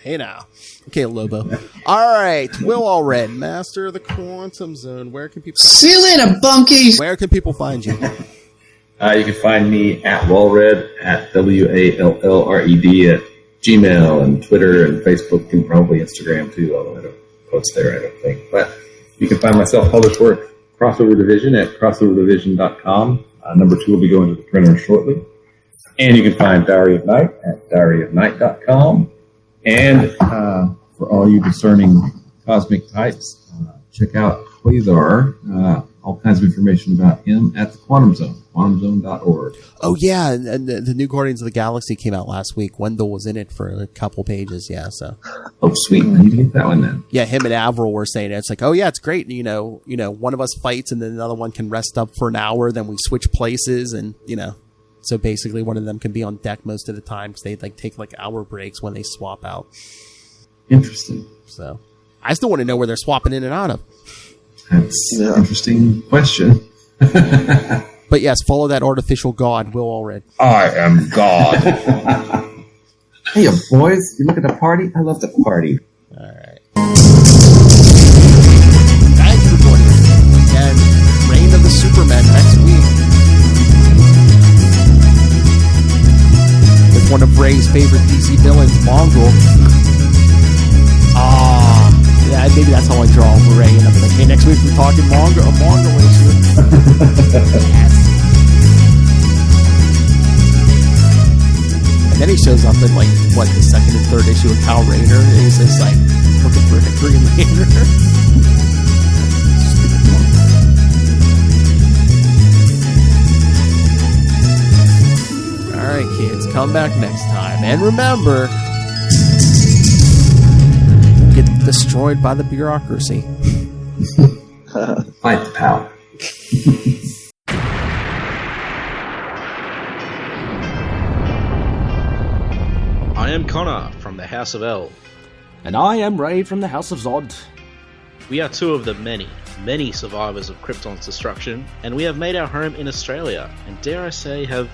Hey now. Okay, Lobo. All right, Will Allred, Master of the Quantum Zone. Where can people? See you later, bunkies. Where can people find you? You can find me at Wallred, at WALLRED, at Gmail and Twitter and Facebook and probably Instagram too, although I don't post there, I don't think. But you can find my self-published work, Crossover Division, at crossoverdivision.com. Number 2 will be going to the printer shortly. And you can find Diary of Night at diaryofnight.com. And for all you discerning cosmic types, check out Quasar. All kinds of information about him at the Quantum Zone, quantumzone.org. Oh, yeah, and the new Guardians of the Galaxy came out last week. Wendell was in it for a couple pages, yeah. So. Oh, sweet. I need to get that one then. Yeah, him and Avril were saying it. It's like, oh, yeah, it's great. You know, one of us fights and then another one can rest up for an hour. Then we switch places and, so basically one of them can be on deck most of the time because they take hour breaks when they swap out. Interesting. So I still want to know where they're swapping in and out of. That's an interesting question. But yes, follow that artificial god, Will Allred. I am God. Hey, boys, you look at the party? I love the party. All right. Thank you for joining us. And Reign of the Supermen next week. With one of Ray's favorite DC villains, Mongrel. Yeah, maybe that's how I draw Ray. And I'll be like, hey, next week we're talking Mongrel issue. Yes. And then he shows up in, the second and third issue of Kyle Rayner. And he's just looking for a Green Lantern. All right, kids, come back next time. And remember, get destroyed by the bureaucracy. Fight the power. I am Connor from the House of L. And I am Ray from the House of Zod. We are two of the many, many survivors of Krypton's destruction, and we have made our home in Australia, and dare I say, have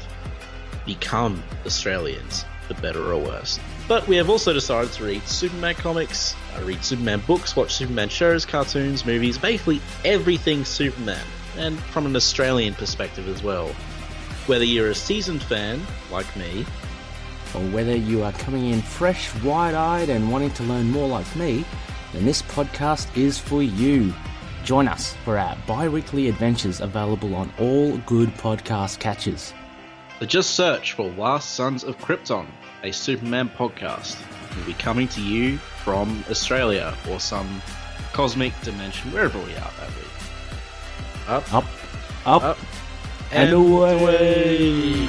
become Australians, for better or worse. But we have also decided to read Superman comics, read Superman books, watch Superman shows, cartoons, movies, basically everything Superman, and from an Australian perspective as well. Whether you're a seasoned fan, like me, or whether you are coming in fresh, wide-eyed and wanting to learn more like me, then this podcast is for you. Join us for our bi-weekly adventures available on all good podcast catchers. So just search for Last Sons of Krypton, a Superman podcast. We'll be coming to you from Australia or some cosmic dimension, wherever we are that week. Up, and away.